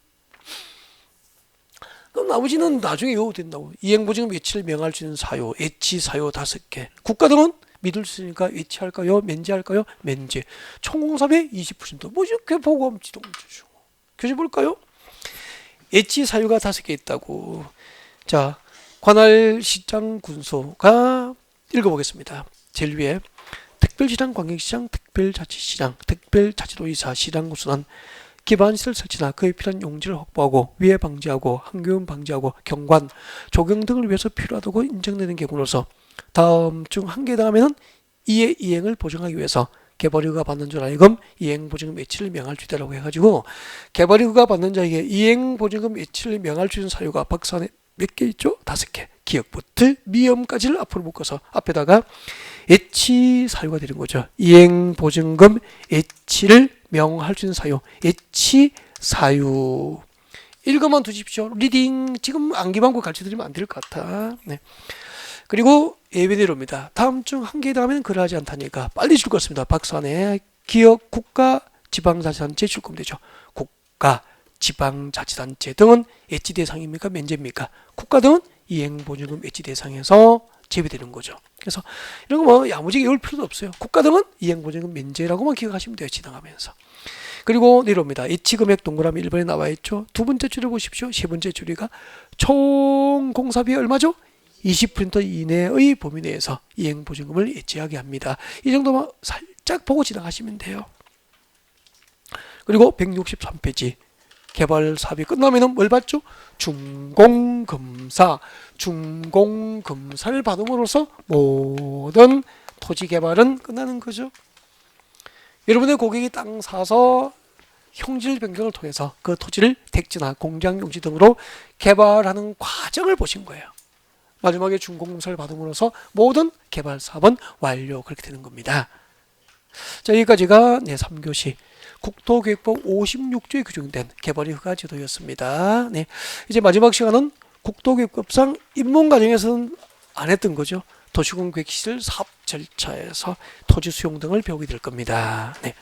그럼 나머지는 나중에 외워도 된다고. 이행보증금 예치를 명할 수 있는 사유, 예치 사유 5개. 국가 등은 믿을 수 있으니까 예치할까요? 면제할까요? 면제. 총공사비의 20%. 뭐 이렇게 보고 지동주죠. 교재 볼까요? 예치 사유가 5개 있다고. 자, 관할 시장 군소가 읽어보겠습니다. 제일 위에 특별시장, 광역시장, 특별자치시장, 특별자치도의사, 시장군수는 기반시설 설치나 그에 필요한 용지를 확보하고 위해 방지하고 환기오염 방지하고 경관, 조경 등을 위해서 필요하다고 인정되는 경우로서 다음 중 한 개 해당하면 이의 이행을 보증하기 위해서 개발허가 받는 자 하여금 이행보증금 예치를 명할 수 있다고 해가지고 개발허가 받는 자에게 이행보증금 예치를 명할 수 있는 사유가 박스안에 몇 개 있죠? 5개. 기억부터 미음까지를 앞으로 묶어서 앞에다가 예치 사유가 되는 거죠. 이행보증금 예치를 명할 수 있는 사유. 예치 사유. 읽어만 두십시오. 리딩. 지금 암기방법 가르쳐드리면 안 될 것 같아. 네. 그리고 예외대로입니다. 다음 중 한 개에 해당하면 그러하지 않다니까 빨리 줄 것 같습니다. 박스 안에 기업, 국가, 지방자치단체 줄 거면 되죠. 국가, 지방자치단체 등은 예치 대상입니까? 면제입니까? 국가 등은 이행보증금 예치 대상에서 제외되는 거죠. 그래서 이런 거 뭐 야무지게 외울 필요도 없어요. 국가 등은 이행보증금 면제라고만 기억하시면 돼요. 지나가면서. 그리고 내려옵니다. 예치금액 동그라미 1번에 나와 있죠. 두 번째 줄을 보십시오. 세 번째 줄이가 총 공사비 얼마죠? 20% 이내의 범위 내에서 이행보증금을 예치하게 합니다. 이 정도만 살짝 보고 지나가시면 돼요. 그리고 163페이지 개발 사업이 끝나면은 뭘 받죠? 준공검사. 준공검사를 받음으로써 모든 토지 개발은 끝나는 거죠. 여러분의 고객이 땅 사서 형질 변경을 통해서 그 토지를 택지나 공장 용지 등으로 개발하는 과정을 보신 거예요. 마지막에 준공검사를 받음으로써 모든 개발 사업은 완료. 그렇게 되는 겁니다. 자, 여기까지가 3교시 국토교육법 56조에 규정된 개발의 허가 제도였습니다. 네, 이제 마지막 시간은 국토교육법상 입문 과정에서는 안 했던 거죠. 도시군 계획시설 사업 절차에서 토지 수용 등을 배우게 될 겁니다. 네.